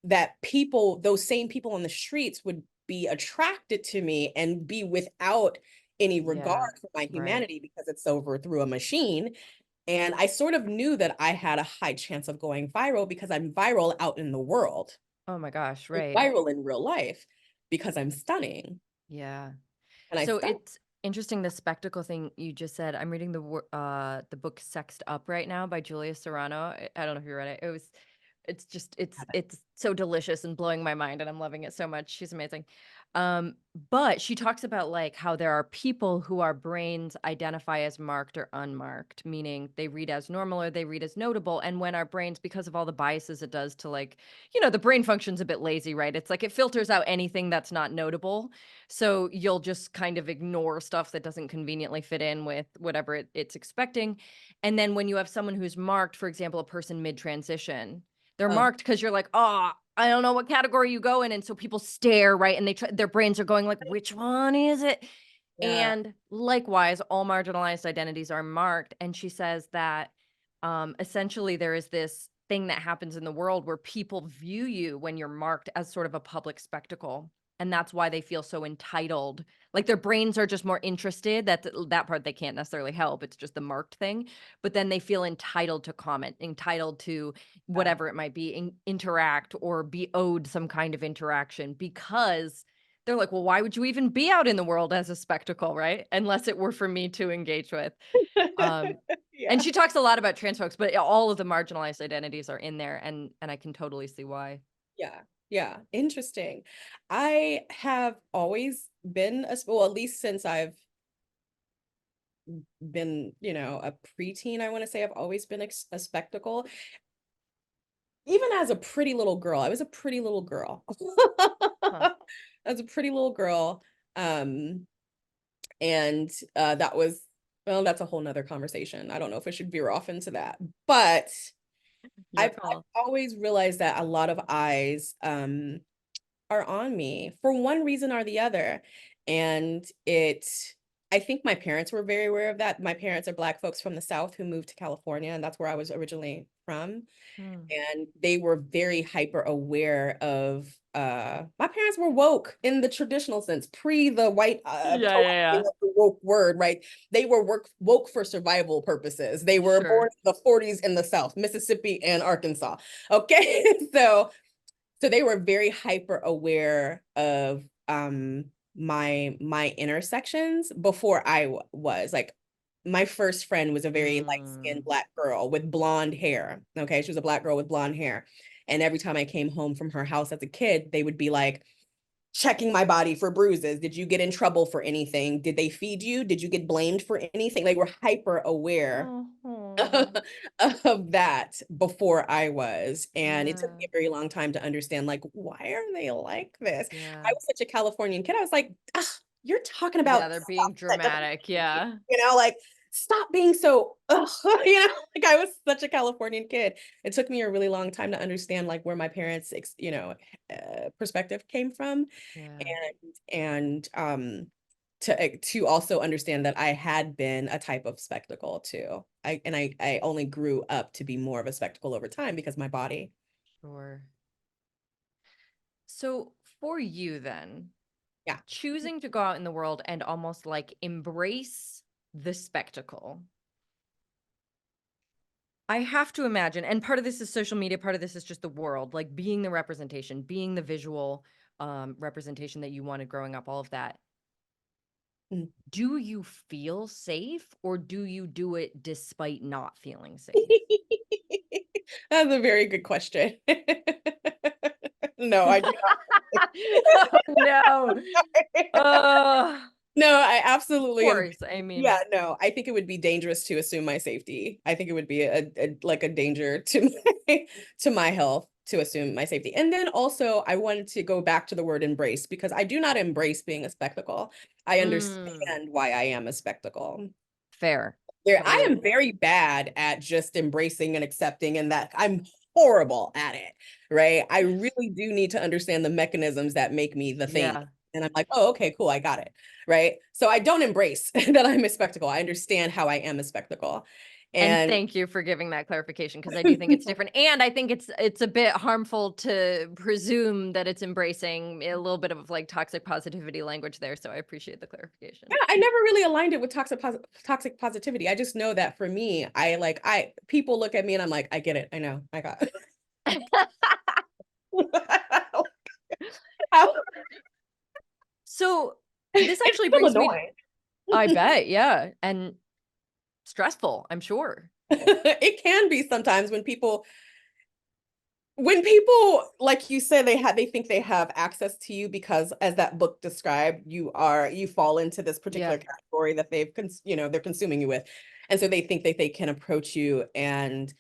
that people, those same people on the streets would be attracted to me and be without any
Yeah.
regard for my
Right.
humanity because it's over through a machine. And I sort of knew that I had a high chance of going viral because I'm viral out in the world.
Oh my gosh,
I'm
right.
viral in real life because I'm stunning
Yeah.
and I
So
stun.
it's interesting the spectacle thing you just said. I'm reading the book Sexed Up right now by Julia Serrano. I don't know if you read it. It's just it's so delicious and blowing my mind and I'm loving it so much. She's amazing. Um, but she talks about like how there are people who our brains identify as marked or unmarked, meaning they read as normal or they read as notable. And when our brains, because of all the biases it does to like, the brain functions a bit lazy, right? It's like it filters out anything that's not notable. So you'll just kind of ignore stuff that doesn't conveniently fit in with whatever it's expecting. And then when you have someone who's marked, for example, a person mid transition, they're
Uh,
marked because you're like, oh, I don't know what category you go in. And so people stare, right? And their brains are going like, which one is it?
yeah.
And likewise, all marginalized identities are marked. And she says that essentially there is this thing that happens in the world where people view you when you're marked as sort of a public spectacle. And that's why they feel so entitled. Like their brains are just more interested. That part they can't necessarily help. It's just the marked thing. But then they feel entitled to comment, entitled to whatever it might be, interact or be owed some kind of interaction because they're like, well, why would you even be out in the world as a spectacle, right? Unless it were for me to engage with. Um, and
Yeah.
she talks a lot about trans folks, but all of the marginalized identities are in there, and I can totally see why.
Yeah. Yeah. Interesting. I have always been well, at least since I've been, a preteen, I want to say I've always been a spectacle. Even as a pretty little girl, I was a pretty little girl.
Huh.
I was a pretty little girl. Um, and that was, well, that's a whole nother conversation. I don't know if I should veer off into that, but
Your
I've
call.
always realized that a lot of eyes are on me for one reason or the other. And I think my parents were very aware of that. My parents are Black folks from the South who moved to California, and that's where I was originally from.
Hmm.
And they were very hyper aware of my parents were woke in the traditional sense, pre the white
Yeah, yeah,
co-opting
yeah.
of the woke word, right? They were woke for survival purposes. They were born
Sure.
in the 40s in the South, Mississippi and Arkansas. Okay. So they were very hyper aware of my intersections before I was like my first friend was a very light-skinned
Mm.
Black girl with blonde hair. Okay, she was a Black girl with blonde hair. And every time I came home from her house as a kid, they would be like checking my body for bruises. Did you get in trouble for anything? Did they feed you? Did you get blamed for anything? They were hyper aware
Oh,
of that before I was. And it took me
yeah,
a very long time to understand, like, why are they like this? I
yeah.
was such a Californian kid. I was like, "Ugh, you're talking
Yeah,
about
they're
stuff
being
that doesn't
dramatic,
mean anything."
yeah.
Like, stop being so, ugh, like I was such a Californian kid. It took me a really long time to understand, like, where my parents, perspective came from.
Yeah.
And to also understand that I had been a type of spectacle too. I only grew up to be more of a spectacle over time because my body.
Sure. So for you then,
Yeah.
choosing to go out in the world and almost like embrace the spectacle. I have to imagine, and part of this is social media, part of this is just the world, like being the representation, being the visual representation that you wanted growing up, all of that.
Mm.
Do you feel safe or do you do it despite not feeling safe?
That's a very good question. No, I do
Oh no.
not.
Of
No, I absolutely am.
course. I
Yeah,
mean,
no, I think it would be dangerous to assume my safety. I think it would be like a danger to my to my health to assume my safety. And then also I wanted to go back to the word embrace because I do not embrace being a spectacle. I
mm,
understand why I am a spectacle.
fair.
I
Totally.
am very bad at just embracing and accepting, and that I'm horrible at it, right? I really do need to understand the mechanisms that make me the thing.
Yeah.
And I'm like, oh, okay, cool, I got it, right? So I don't embrace that I'm a spectacle. I understand how I am a spectacle.
And
And
thank you for giving that clarification because I do think it's different. And I think it's a bit harmful to presume that it's embracing a little bit of like toxic positivity language there. So I appreciate the clarification.
yeah, I never really aligned it with toxic positivity. I just know that for me, I people look at me and I'm like, I get it. I know. I got it. How-
So this
it's
actually
still
brings me to,
annoying.
I bet, yeah, and stressful, I'm sure.
It can be sometimes when people like you said they think they have access to you because as that book described you fall into this particular
Yep,
category that they're consuming you with, and so they think that they can approach you and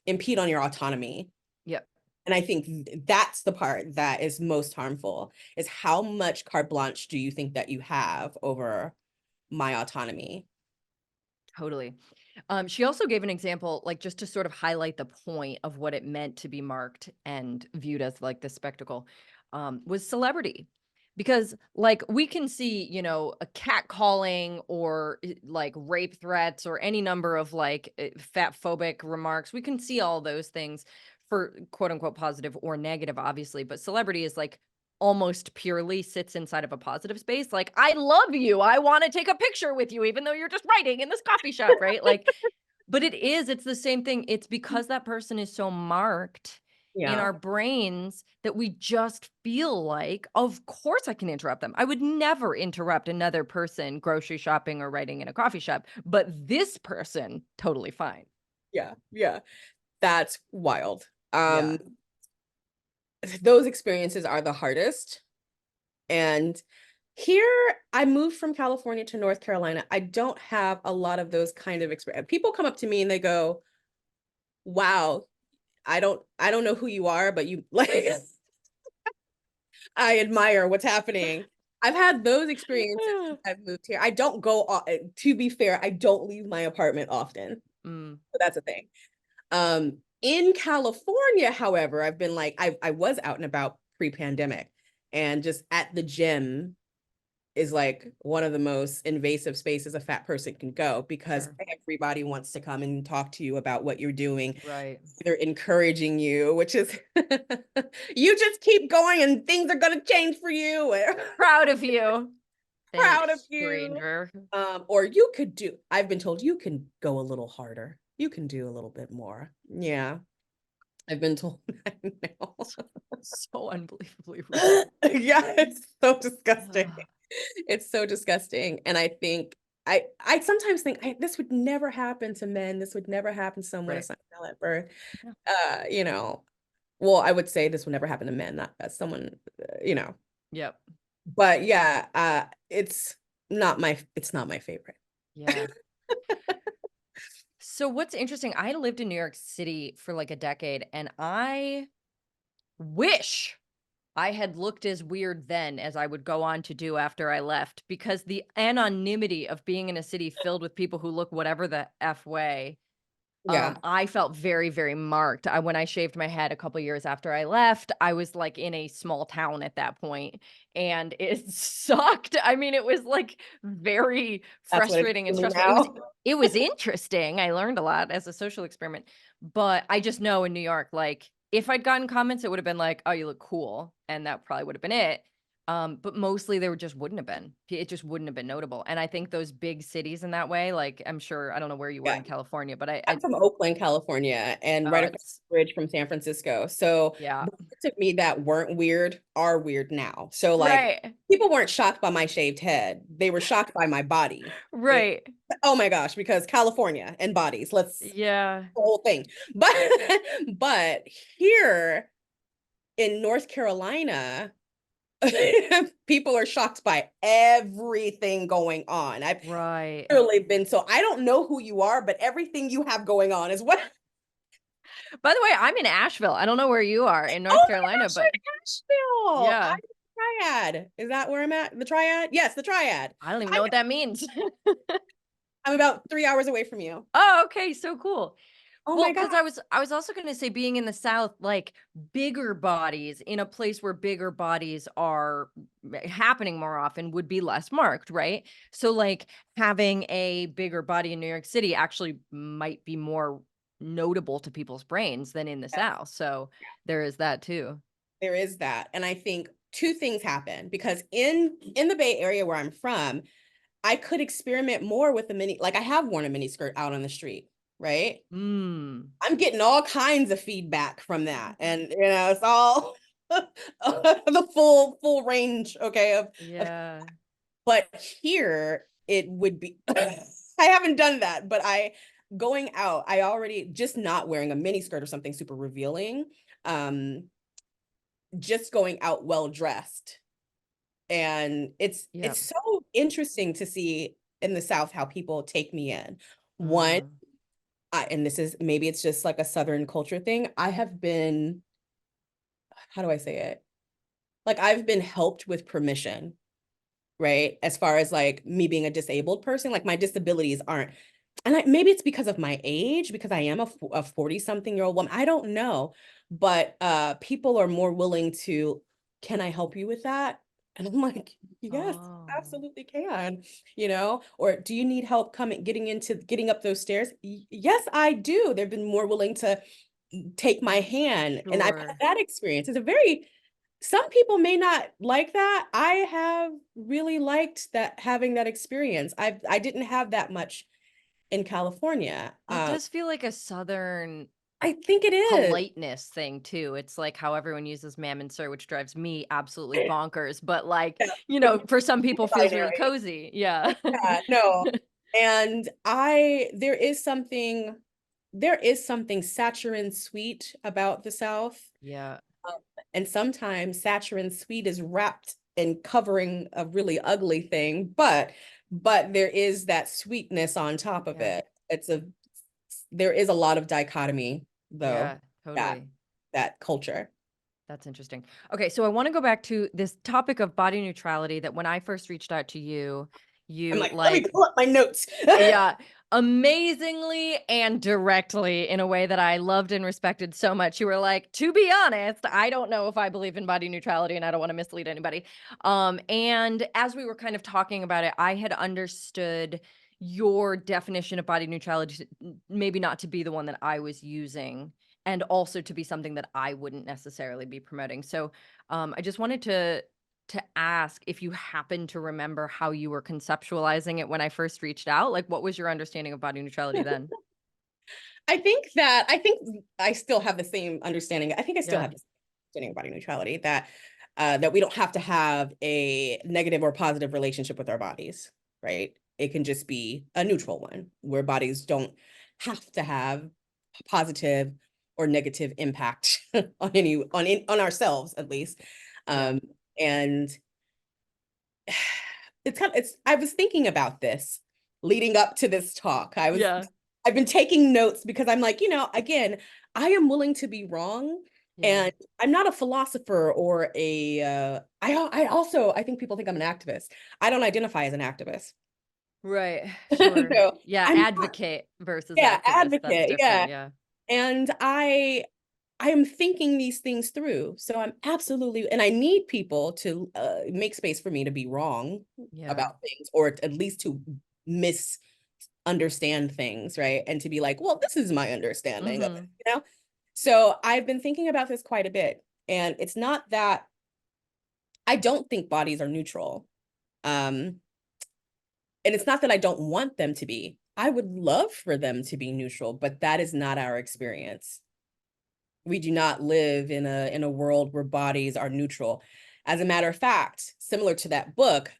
impede on your autonomy.
yep,
And I think that's the part that is most harmful, is how much carte blanche do you think that you have over my autonomy.
totally. She also gave an example, like just to sort of highlight the point of what it meant to be marked and viewed as like the spectacle, was celebrity. Because like we can see, a cat calling or like rape threats or any number of like fat phobic remarks. We can see all those things for quote unquote positive or negative, obviously. But celebrity is like almost purely sits inside of a positive space. Like, I love you. I want to take a picture with you, even though you're just writing in this coffee shop, right? Like, but it's the same thing. It's because that person is so marked in
Yeah,
our brains that we just feel like, of course I can interrupt them. I would never interrupt another person grocery shopping or writing in a coffee shop, but this person, totally fine.
yeah, yeah. That's wild.
Yeah.
Those experiences are the hardest. And here, I moved from California to North Carolina. I don't have a lot of those kind of experience. People come up to me and they go, "Wow, I don't know who you are, but you like I admire what's happening." I've had those experiences since I've moved here. I don't go, to be fair, I don't leave my apartment often.
Mm,
So that's a thing. In California, however, I've been like, I was out and about pre-pandemic, and just at the gym is like one of the most invasive spaces a fat person can go because
sure.
everybody wants to come and talk to you about what you're doing.
Right.
They're encouraging you, which is you just keep going and things are going to change for you.
Proud of you.
Proud of
Thanks,
you.
stranger.
Or you could do, I've been told you can go a little harder. You can do a little bit more. Yeah, I've been told that now.
So unbelievably rude.
Yeah, it's so disgusting.
Ugh,
It's so disgusting. And I think I sometimes think this would never happen to men. This would never happen to someone
right.
assigned male at birth.
Yeah.
You know, well, I would say this would never happen to men, not as someone,
Yep.
but yeah, it's not my favorite.
Yeah. So what's interesting, I lived in New York City for like a decade and I wish I had looked as weird then as I would go on to do after I left because the anonymity of being in a city filled with people who look whatever the F way
Yeah,
I felt very, very marked. When I shaved my head a couple years after I left, I was, like, in a small town at that point, and it sucked. I mean, it was, like, very
that's what it's
frustrating and
for me
stressful. It was
now.
it was interesting. I learned a lot as a social experiment, but I just know in New York, like, if I'd gotten comments, it would have been like, "Oh, you look cool," and that probably would have been it. But mostly there just wouldn't have been. It just wouldn't have been notable. And I think those big cities in that way, like, I'm sure I don't know where you were
Yeah.
in California, but
I'm from Oakland, California, and right across
it's
the bridge from San Francisco. So
yeah.
the parts of me that weren't weird are weird now. So like
Right.
people weren't shocked by my shaved head. They were shocked by my body. They-
Right.
oh my gosh, because California and bodies, let's
Yeah.
the whole thing. But but here in North Carolina, people are shocked by everything going on. I've
Right.
literally been so I don't know who you are, but everything you have going on is what.
By the way, I'm in Asheville. I don't know where you are in North
Oh my
Carolina,
gosh, you're
but
in Asheville. I'm
yeah,
in the Triad. Is that where I'm at? The Triad? Yes, the Triad.
I don't even
I'm,
know what that means.
I'm about 3 hours away from you.
Oh, okay, so cool.
Oh
Well,
my God.
because I was also gonna say being in the South, like, bigger bodies in a place where bigger bodies are happening more often would be less marked, right? So, like, having a bigger body in New York City actually might be more notable to people's brains than in the
Yes,
South, so there is that too.
there is that. And I think two things happen because in the Bay Area where I'm from, I could experiment more with the mini, like I have worn a mini skirt out on the street, right?
Mm.
I'm getting all kinds of feedback from that. And it's all the full range, okay, of
Yeah.
but here it would be I haven't done that, but I going out, I already just not wearing a mini skirt or something super revealing. Um, just going out well dressed. And
Yeah.
it's so interesting to see in the South how people take me in. One,
Mm.
and this is maybe it's just like a Southern culture thing. I have been, how do I say it? Like I've been helped with permission, right? As far as like me being a disabled person, like my disabilities aren't, and maybe it's because of my age, because I am a 40 something year old woman. I don't know, but people are more willing to, can I help you with that? And I'm like, yes,
Oh.
absolutely can, or do you need help getting up those stairs? Yes, I do. They've been more willing to take my hand, and I've had
Sure.
that experience. It's a very some people may not like that. I have really liked that having that experience. I didn't have that much in California.
That does feel like a Southern
I think it is.
politeness thing too. It's like how everyone uses ma'am and sir, which drives me absolutely bonkers, but, like,
Yeah, it's
for some people feels really
binary.
cozy. Yeah.
Yeah, no. And there is something saccharine sweet about the South.
Yeah.
Um, and sometimes saccharine sweet is wrapped in covering a really ugly thing, but there is that sweetness on top of
Yeah.
it. There is a lot of dichotomy though,
Yeah,
that
totally.
that culture.
That's interesting. Okay, so I wanna go back to this topic of body neutrality that when I first reached out to you,
I'm
you,
like, let me
like,
pull up my notes.
yeah, amazingly and directly in a way that I loved and respected so much. You were like, "To be honest, I don't know if I believe in body neutrality and I don't wanna mislead anybody." And as we were kind of talking about it, I had understood your definition of body neutrality to maybe not to be the one that I was using, and also to be something that I wouldn't necessarily be promoting. So, I just wanted to ask if you happen to remember how you were conceptualizing it when I first reached out? Like, what was your understanding of body neutrality then?
I think I still have the same understanding. I think I still
Yeah.
have the same understanding of body neutrality, that we don't have to have a negative or positive relationship with our bodies, right? It can just be a neutral one where bodies don't have to have a positive or negative impact on ourselves at least.
Yeah.
Um, and I was thinking about this leading up to this talk.
Yeah.
I've been taking notes because I'm like, again, I am willing to be wrong.
Yeah.
And I'm not a philosopher or I think people think I'm an activist. I don't identify as an activist.
Right. Sure.
So
Yeah.
I'm not,
Advocate versus
yeah,
activist. That's
advocate,
different.
yeah.
Yeah.
And I am thinking these things through. So I'm absolutely, and I need people to make space for me to be wrong
Yeah.
about things, or at least to misunderstand things, right? And to be like, well, this is my understanding of
Mm-hmm.
it. So I've been thinking about this quite a bit. And it's not that I don't think bodies are neutral. Um, and it's not that I don't want them to be. I would love for them to be neutral, but that is not our experience. We do not live in a world where bodies are neutral. As a matter of fact, similar to that book,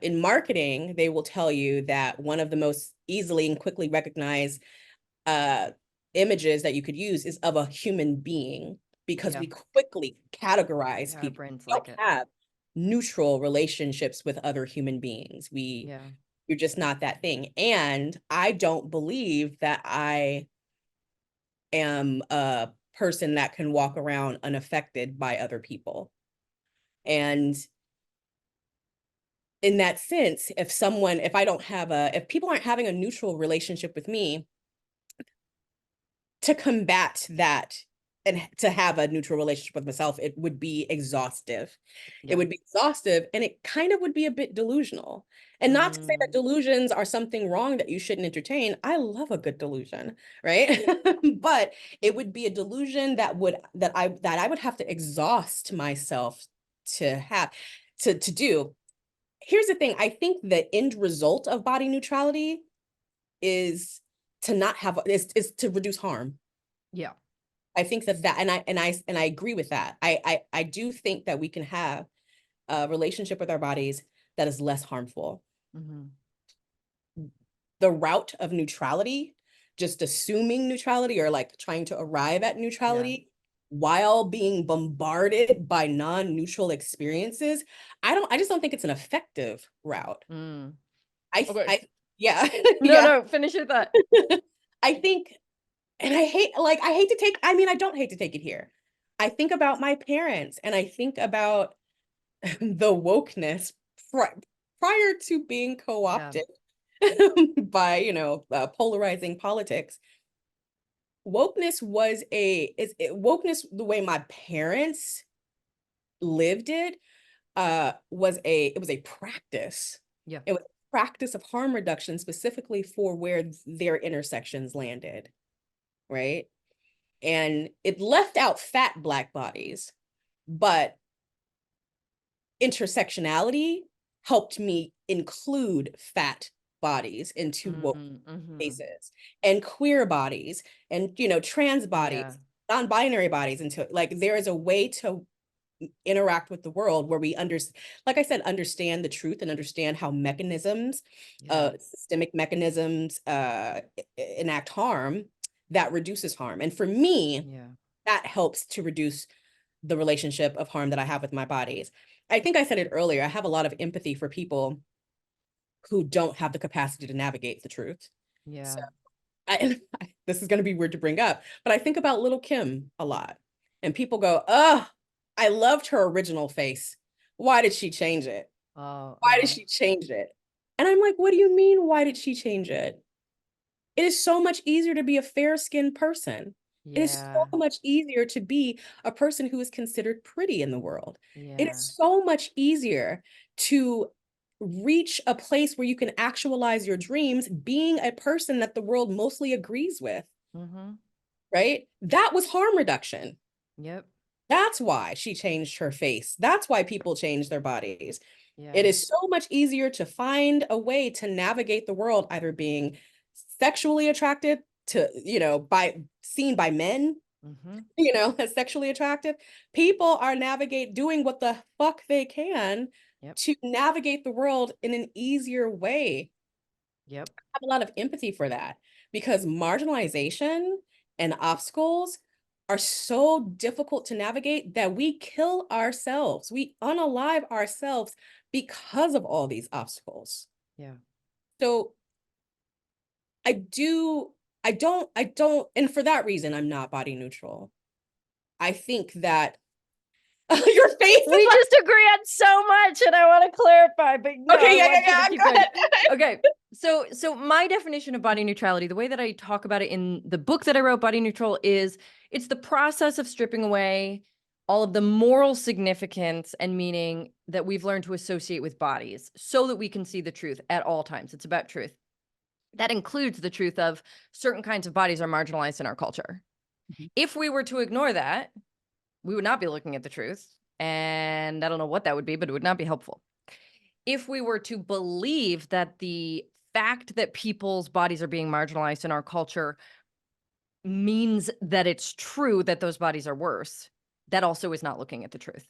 in marketing, they will tell you that one of the most easily and quickly recognized uh, images that you could use is of a human being, because
Yeah.
we quickly categorize
Yeah. Our
people.
brains
We
like
don't
it.
have neutral relationships with other human beings.
Yeah.
You're just not that thing. And I don't believe that I am a person that can walk around unaffected by other people. And in that sense, if people aren't having a neutral relationship with me, to combat that and to have a neutral relationship with myself, it would be exhaustive. It
Yeah.
would be exhaustive, and it kind of would be a bit delusional. And not to say that
Mm.
delusions are something wrong that you shouldn't entertain. I love a good delusion, right? But it would be a delusion that I would have to exhaust myself to have to do. Here's the thing. I think the end result of body neutrality is to not have is to reduce harm.
Yeah.
I think that and I agree with that. I do think that we can have a relationship with our bodies that is less harmful.
Mm-hmm.
The route of neutrality, just assuming neutrality or like trying to arrive at
Yeah.
neutrality while being bombarded by non-neutral experiences, I just don't think it's an effective route.
Mm. Okay.
I yeah,
No,
yeah.
no, finish your thought.
I think, and I hate to take, I mean, I don't hate to take it here. I think about my parents, and I think about the wokeness prior to being
Yeah.
co-opted by, polarizing politics. Wokeness was wokeness, the way my parents lived it, it was a practice.
Yeah.
It was a practice of harm reduction, specifically for where their intersections landed, right? And it left out fat Black bodies, but intersectionality helped me include fat bodies into woke
Mm-hmm. Mm-hmm.
spaces, and queer bodies, and trans
Yeah.
bodies, non-binary bodies, into, like, there is a way to interact with the world where we like I said, understand the truth and understand how mechanisms,
Yeah.
systemic mechanisms, enact harm that reduces harm. And for me,
Yeah.
that helps to reduce the relationship of harm that I have with my bodies. I think I said it earlier. I have a lot of empathy for people who don't have the capacity to navigate the truth. So
Yeah.
this is going to be weird to bring up, but I think about Little Kim a lot. And people go, oh, I loved her original face. Why did she change it?
Oh,
Why did she change it? And I'm like, what do you mean, why did she change it? It is so much easier to be a fair-skinned person. It is
yeah.
so much easier to be a person who is considered pretty in the world. It
Yeah.
is so much easier to reach a place where you can actualize your dreams being a person that the world mostly agrees with,
Mm-hmm.
right? That was harm reduction.
Yep.
That's why she changed her face. That's why people change their bodies. It
Yeah.
is so much easier to find a way to navigate the world, either being sexually attracted to, by seen by men,
Mm-hmm.
as sexually attractive. People are doing what the fuck they can
Yep.
to navigate the world in an easier way.
Yep.
I have a lot of empathy for that, because marginalization and obstacles are so difficult to navigate that we kill ourselves. We unalive ourselves because of all these obstacles.
Yeah.
So I do, I don't, and for that reason, I'm not body neutral. I think that your face is
We
like,
just agree on so much, and I want to clarify, but no,
okay,
I
yeah,
want you to
yeah,
keep
go
going.
ahead.
Okay. So my definition of body neutrality, the way that I talk about it in the book that I wrote, Body Neutral, is it's the process of stripping away all of the moral significance and meaning that we've learned to associate with bodies so that we can see the truth at all times. It's about truth. That includes the truth of certain kinds of bodies are marginalized in our culture.
Mhm.
If we were to ignore that, we would not be looking at the truth. And I don't know what that would be, but it would not be helpful. If we were to believe that the fact that people's bodies are being marginalized in our culture means that it's true that those bodies are worse, that also is not looking at the truth,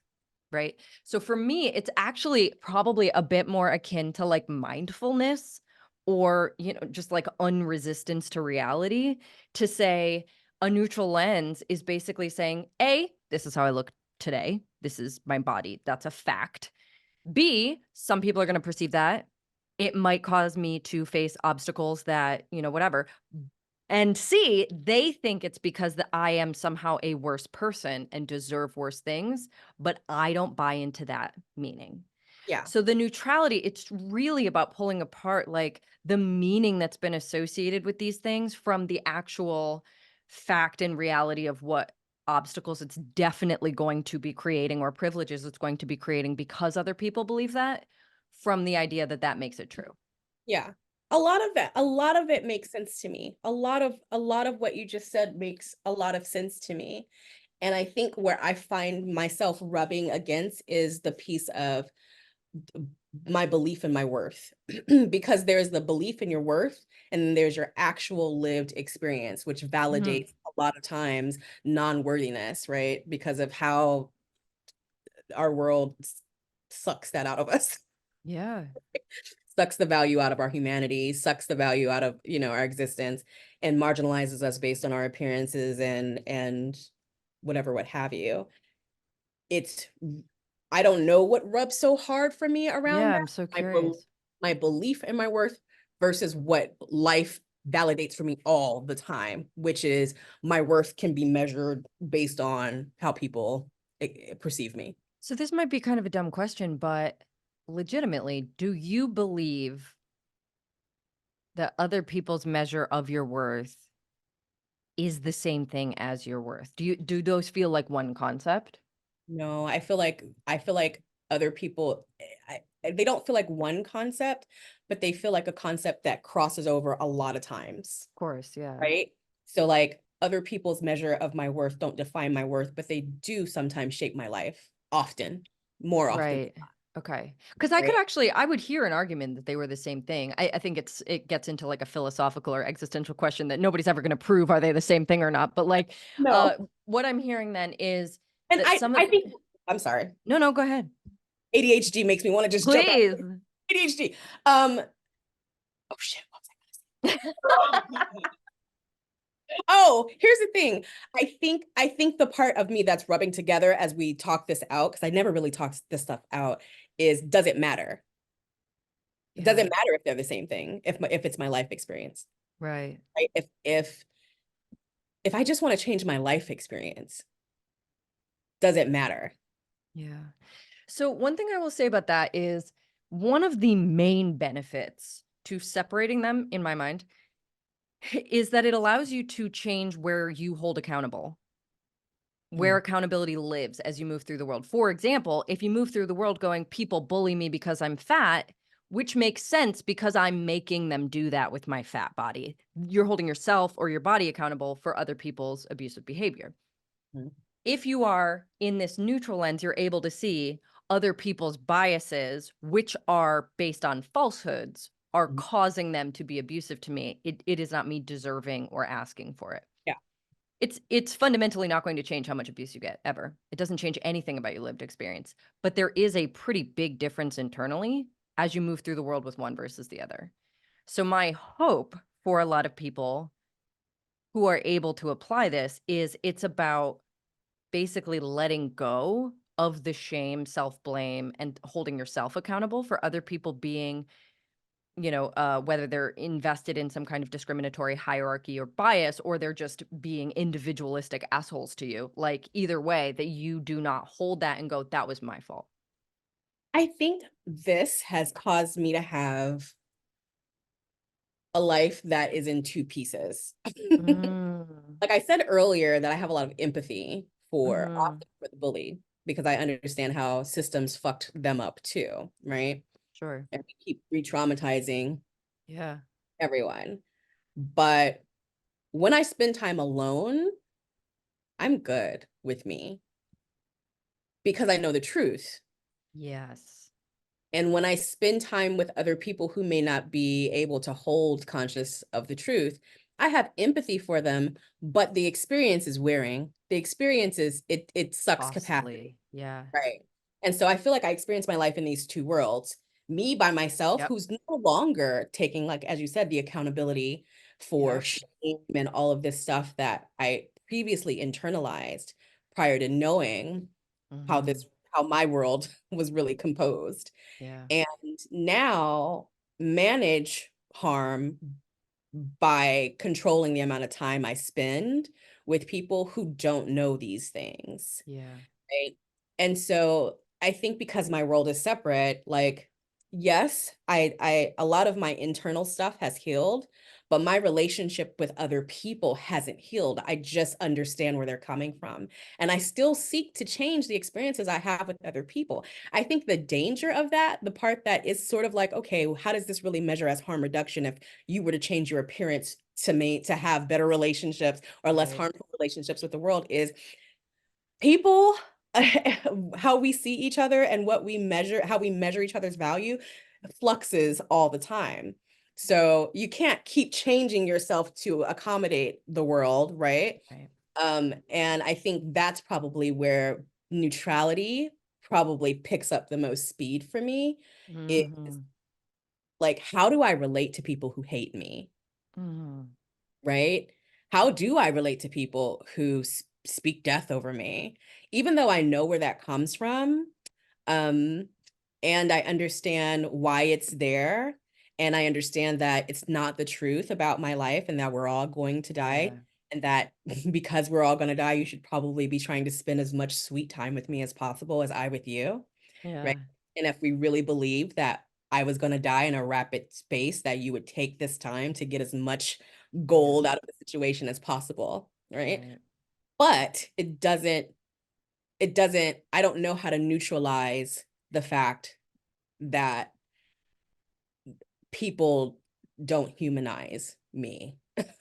right? So for me, it's actually probably a bit more akin to like mindfulness or, just like unresistance to reality to say a neutral lens is basically saying, A, this is how I look today. This is my body. That's a fact. B, some people are going to perceive that. It might cause me to face obstacles that, whatever. And C, they think it's because that I am somehow a worse person and deserve worse things, but I don't buy into that meaning.
Yeah.
So the neutrality, it's really about pulling apart like the meaning that's been associated with these things from the actual fact and reality of what obstacles it's definitely going to be creating or privileges it's going to be creating because other people believe that from the idea that that makes it true.
Yeah. A lot of it makes sense to me. A lot of what you just said makes a lot of sense to me. And I think where I find myself rubbing against is the piece of my belief in my worth. Because there's the belief in your worth, and then there's your actual lived experience, which
Mhm.
validates a lot of times non-worthiness, right? Because of how our world sucks that out of us.
Yeah.
Sucks the value out of our humanity, sucks the value out of, our existence, and marginalizes us based on our appearances and whatever, what have you. It's I don't know what rubs so hard for me around
Yeah,
that.
I'm so
My bel
curious.
my belief in my worth versus what life validates for me all the time, which is my worth can be measured based on how people perceive me.
So this might be kind of a dumb question, but legitimately, do you believe that other people's measure of your worth is the same thing as your worth? Do those feel like one concept?
No, I feel like other people, they don't feel like one concept, but they feel like a concept that crosses over a lot of times,
Of course, yeah.
right? So like other people's measure of my worth don't define my worth, but they do sometimes shape my life often, more often,
Right. Okay. Because I could
right?
actually, I would hear an argument that they were the same thing. I think it gets into like a philosophical or existential question that nobody's ever going to prove are they the same thing or not. But like,
No.
what I'm hearing then is
And
that
I
some of
I think I'm sorry.
no, go ahead.
ADHD makes me want to just jump out.
Please.
ADHD. Um, oh shit. Oh, here's the thing. I think the part of me that's rubbing together as we talk this out, because I never really talked this stuff out, is does it matter? It doesn't
Yeah.
matter if they're the same thing, if it's my life experience,
Right.
right? If I just want to change my life experience, does it matter?
Yeah. So one thing I will say about that is one of the main benefits to separating them in my mind is that it allows you to change where you hold accountable, where
Mm,
accountability lives as you move through the world. For example, if you move through the world going, people bully me because I'm fat, which makes sense because I'm making them do that with my fat body. You're holding yourself or your body accountable for other people's abusive behavior.
mm,
If you are in this neutral lens, you're able to see other people's biases, which are based on falsehoods, are
mm.
causing them to be abusive to me. It is not me deserving or asking for it.
Yeah.
It's fundamentally not going to change how much abuse you get ever. It doesn't change anything about your lived experience. But there is a pretty big difference internally as you move through the world with one versus the other. So my hope for a lot of people who are able to apply this is it's about basically letting go of the shame, self-blame, and holding yourself accountable for other people being, whether they're invested in some kind of discriminatory hierarchy or bias, or they're just being individualistic assholes to you. Like either way, that you do not hold that and go, that was my fault.
I think this has caused me to have a life that is in two pieces.
Mm,
Like I said earlier, that I have a lot of empathy for
mm-hmm.
often for the bullied because I understand how systems fucked them up too, right?
Sure.
And we keep re-traumatizing
Yeah.
everyone. But when I spend time alone, I'm good with me because I know the truth.
Yes.
And when I spend time with other people who may not be able to hold conscious of the truth, I have empathy for them, but the experience is wearing. The experience is it sucks capacity.
Costly. Yeah.
Right. And so I feel like I experience my life in these two worlds. Me by myself,
Yep.
who's no longer taking, like, as you said, the accountability for
Yep.
shame and all of this stuff that I previously internalized prior to knowing how
Mm-hmm.
this, how my world was really composed.
Yeah.
And now manage harm by controlling the amount of time I spend with people who don't know these things.
Yeah.
Right. And so I think because my world is separate, like, yes, a lot of my internal stuff has healed, but my relationship with other people hasn't healed. I just understand where they're coming from. And I still seek to change the experiences I have with other people. I think the danger of that, the part that is sort of like, okay, how does this really measure as harm reduction if you were to change your appearance to have better relationships or less
Right.
harmful relationships with the world is people how we see each other and what we measure how we measure each other's value fluxes all the time, so you can't keep changing yourself to accommodate the world, right?
Right.
And I think that's probably where neutrality probably picks up the most speed for me, is
Mm-hmm.
like, how do I relate to people who hate me?
Mm-hmm.
Right? How do I relate to people who speak death over me? Even though I know where that comes from, um, and I understand why it's there, and I understand that it's not the truth about my life and that we're all going to die,
Yeah.
and that because we're all going to die, you should probably be trying to spend as much sweet time with me as possible as I with you, right?
Yeah.
And if we really believe that I was going to die in a rapid space, that you would take this time to get as much
Yeah.
gold out of the situation as possible, right?
Right.
But it doesn't, I don't know how to neutralize the fact that people don't humanize me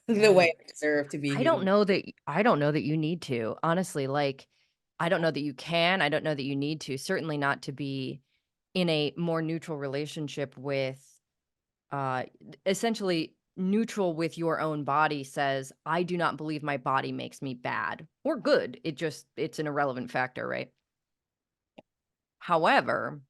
the way
Right.
I deserve to be
I don't
human.
know that I don't know that you need to. Honestly, like I don't know that you can. I don't know that you need to. Certainly not to be in a more neutral relationship with essentially neutral with your own body says, I do not believe my body makes me bad or good. It's an irrelevant factor, right? However,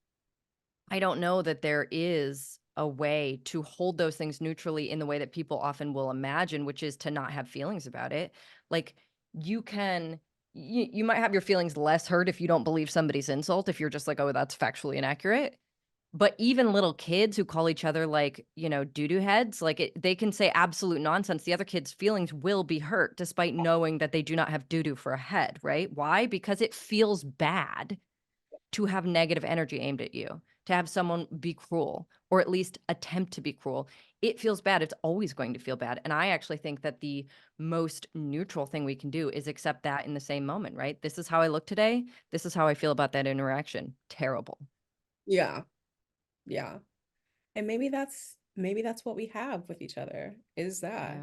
I don't know that there is a way to hold those things neutrally in the way that people often will imagine, which is to not have feelings about it. Like you can you might have your feelings less hurt if you don't believe somebody's insult, if you're just like, "Oh, that's factually inaccurate." But even little kids who call each other like, doo-doo heads, like they can say absolute nonsense. The other kid's feelings will be hurt despite knowing that they do not have doo-doo for a head, right? Why? Because it feels bad to have negative energy aimed at you, to have someone be cruel or at least attempt to be cruel. It feels bad. It's always going to feel bad. And I actually think that the most neutral thing we can do is accept that in the same moment, right? This is how I look today. This is how I feel about that interaction. Terrible.
Yeah, yeah. And maybe that's what we have with each other, is that,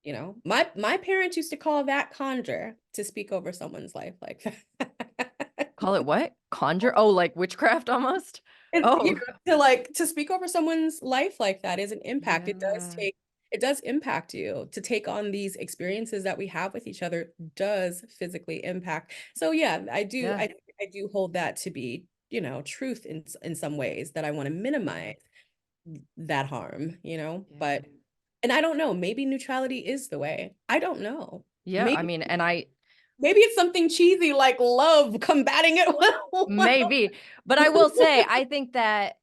Yeah.
my parents used to call that conjure, to speak over someone's life like that.
Call it what? Conjure? Oh, like witchcraft almost?
And
Oh,
to speak over someone's life like that is an impact.
yeah.
It does impact you. To take on these experiences that we have with each other does physically impact. So yeah,
Yeah.
I do hold that to be, truth in some ways, that I want to
Yeah.
minimize that harm,
Yeah.
but and I don't know, maybe neutrality is the way. I don't know.
Yeah. I
Maybe
mean, and I
maybe it's something cheesy like love combating it
maybe, but I will say, I think that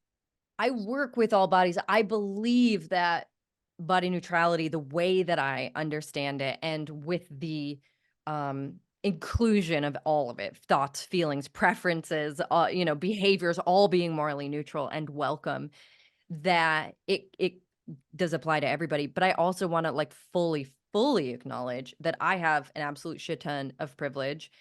I work with all bodies. I believe that body neutrality, the way that I understand it, and with the inclusion of all of it, thoughts, feelings, preferences, behaviors, all being morally neutral and welcome, that it does apply to everybody. But I also want to like fully acknowledge that I have an absolute shit ton of privilege,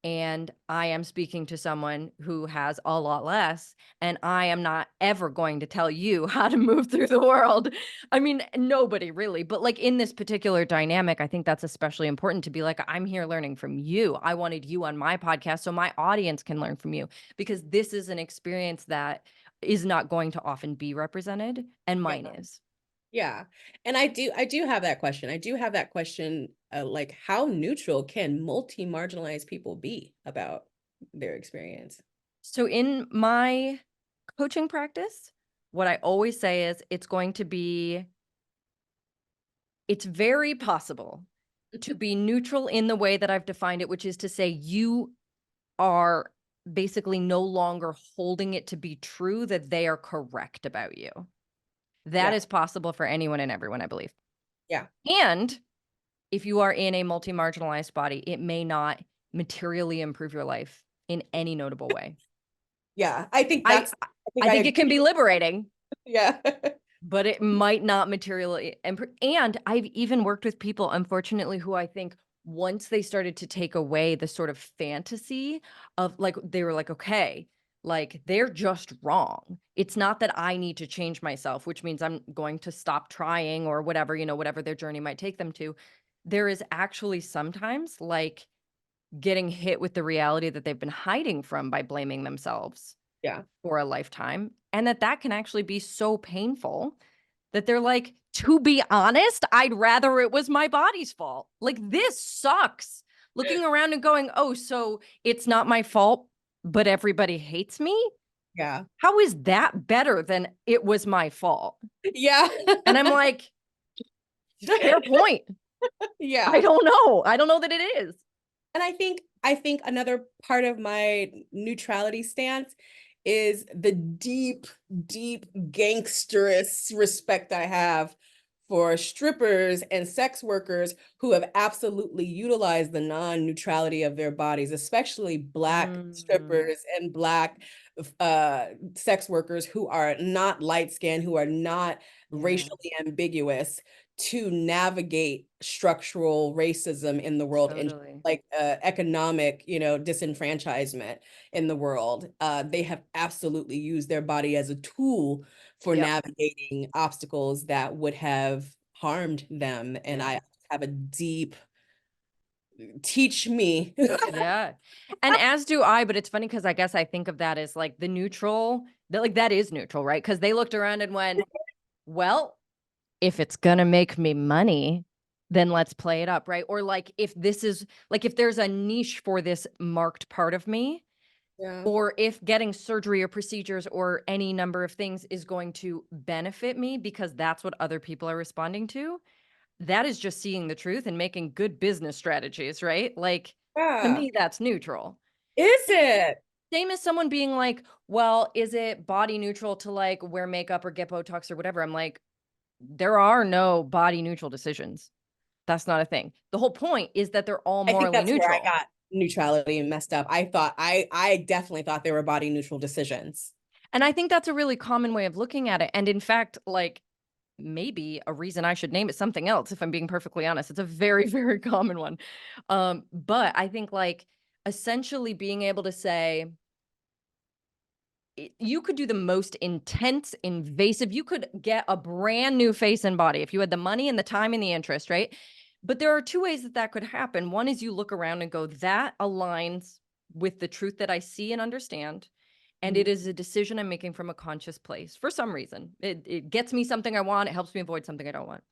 and I am speaking to someone who has a lot less, and I am not ever going to tell you how to move through the world. I mean, nobody really, but like in this particular dynamic, I think that's especially important to be like, I'm here learning from you. I wanted you on my podcast so my audience can learn from you, because this is an experience that is not going to often be represented, and
Yeah.
mine is.
Yeah. And I do have that question. I do have that question, like how neutral can multi-marginalized people be about their experience?
So in my coaching practice, what I always say is it's very possible to be neutral in the way that I've defined it, which is to say you are basically no longer holding it to be true that they are correct about you. That
Yeah.
is possible for anyone and everyone, I believe.
Yeah.
And if you are in a multi-marginalized body, it may not materially improve your life in any notable way.
Yeah. I think
I
that's I think
I
I
think it can
agree.
be liberating,
Yeah.
but it might not materially and I've even worked with people, unfortunately, who I think once they started to take away the sort of fantasy of like, they were like, okay, like they're just wrong. It's not that I need to change myself, which means I'm going to stop trying or whatever, whatever their journey might take them to. There is actually sometimes like getting hit with the reality that they've been hiding from by blaming themselves
Yeah.
for a lifetime, and that can actually be so painful that they're like, "To be honest, I'd rather it was my body's fault. Like, this sucks." Looking around and going, "Oh, so it's not my fault, but everybody hates me?
Yeah.
How is that better than it was my fault?"
Yeah.
And I'm like, "Fair point. I
Yeah.
don't know. I don't know that it is."
And I think another part of my neutrality stance is the deep gangsterous respect I have for strippers and sex workers who have absolutely utilized the non-neutrality of their bodies, especially Black
Mm,
strippers and Black sex workers who are not light-skinned, who are not
yeah,
racially ambiguous, to navigate structural racism in the world and
totally.
like economic, disenfranchisement in the world. They have absolutely used their body as a tool for
Yep.
navigating obstacles that would have harmed them. And
Yeah.
I have a deep teach me.
Yeah. And as do I, but it's funny because I guess I think of that as like the neutral, that like that is neutral, right? Because they looked around and went, well, if it's gonna make me money, then let's play it up, right? Or like if this is like if there's a niche for this marked part of me,
Yeah.
or if getting surgery or procedures or any number of things is going to benefit me because that's what other people are responding to, that is just seeing the truth and making good business strategies, right? Like, to
Yeah.
me, that's neutral.
Is it?
Same as someone being like, well, is it body neutral to like wear makeup or get Botox or whatever? I'm like, there are no body neutral decisions. That's not a thing. The whole point is that they're all
I think
morally
that's where I
neutral.
got neutrality messed up. I definitely thought they were body neutral decisions.
And I think that's a really common way of looking at it. And in fact, like maybe a reason I should name it something else, if I'm being perfectly honest. It's a very, very common one. But I think like essentially being able to say, you could do the most intense, invasive. You could get a brand new face and body if you had the money and the time and the interest, right? But there are two ways that that could happen. One is you look around and go, that aligns with the truth that I see and understand. And
Mhm.
it is a decision I'm making from a conscious place for some reason. It gets me something I want. It helps me avoid something I don't want.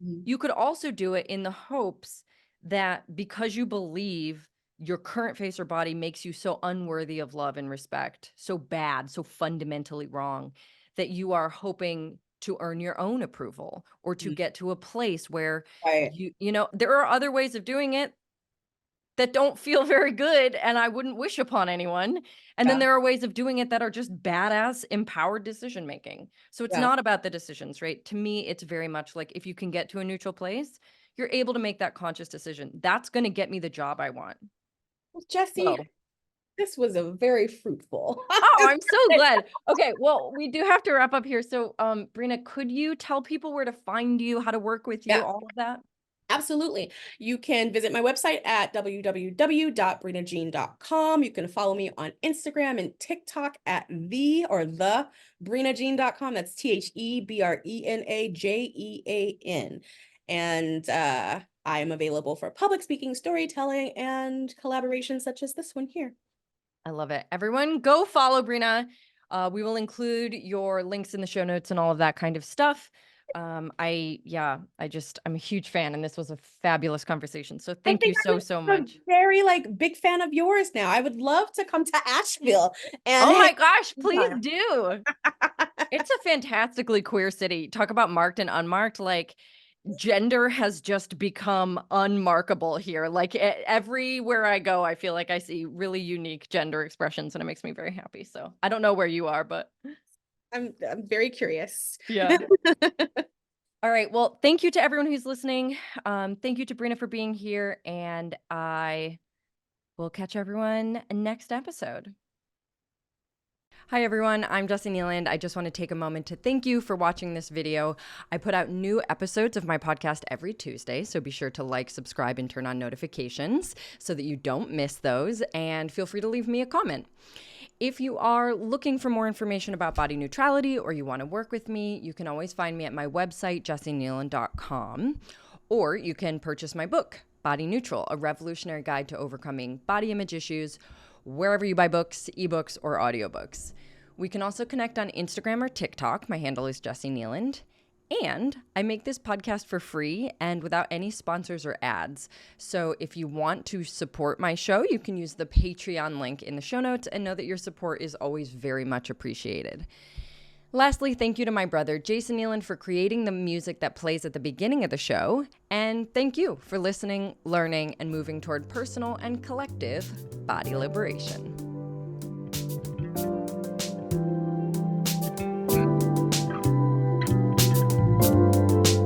Mhm.
You could also do it in the hopes that because you believe your current face or body makes you so unworthy of love and respect, so bad, so fundamentally wrong, that you are hoping to earn your own approval or to
Mhm.
get to a place where
Right.
there are other ways of doing it that don't feel very good and I wouldn't wish upon anyone. And then
Yeah.
there are ways of doing it that are just badass empowered decision making. So it's
Yeah.
not about the decisions, right? To me, it's very much like if you can get to a neutral place, you're able to make that conscious decision. That's going to get me the job I want.
Well, Jesse,
So,
This was a very fruitful.
Oh, I'm so glad. Okay, well, we do have to wrap up here. So, Brena, could you tell people where to find you, how to work with you,
Yeah.
all of that?
Absolutely. You can visit my website at www.brenajean.com. You can follow me on Instagram and TikTok at the brenajean.com. That's TheBrenajean. And I am available for public speaking, storytelling, and collaborations such as this one here.
I love it. Everyone, go follow Brena. We will include your links in the show notes and all of that kind of stuff. I'm a huge fan, and this was a fabulous conversation. So
I
thank you
think I'm
so
a
much.
very big fan of yours now. I would love to come to Asheville and
Oh
hang
my gosh, please
out.
do. It's a fantastically queer city. Talk about marked and unmarked. Like, gender has just become unmarkable here. Like, everywhere I go, I feel like I see really unique gender expressions, and it makes me very happy. So I don't know where you are, but
I'm very curious.
yeah. All right. Well, thank you to everyone who's listening. Thank you to Brena for being here, and I will catch everyone next episode. Hi everyone, I'm Jessie Nealand. I just want to take a moment to thank you for watching this video. I put out new episodes of my podcast every Tuesday, so be sure to like, subscribe, and turn on notifications so that you don't miss those, and feel free to leave me a comment. If you are looking for more information about body neutrality or you want to work with me, you can always find me at my website, jessienealand.com, or you can purchase my book, Body Neutral, A Revolutionary Guide to Overcoming Body Image Issues, wherever you buy books, ebooks, or audiobooks. We can also connect on Instagram or TikTok. My handle is Jessie Nealand. And I make this podcast for free and without any sponsors or ads. So if you want to support my show, you can use the Patreon link in the show notes, and know that your support is always very much appreciated. Lastly, thank you to my brother, Jason Nealand, for creating the music that plays at the beginning of the show. And thank you for listening, learning, and moving toward personal and collective body liberation.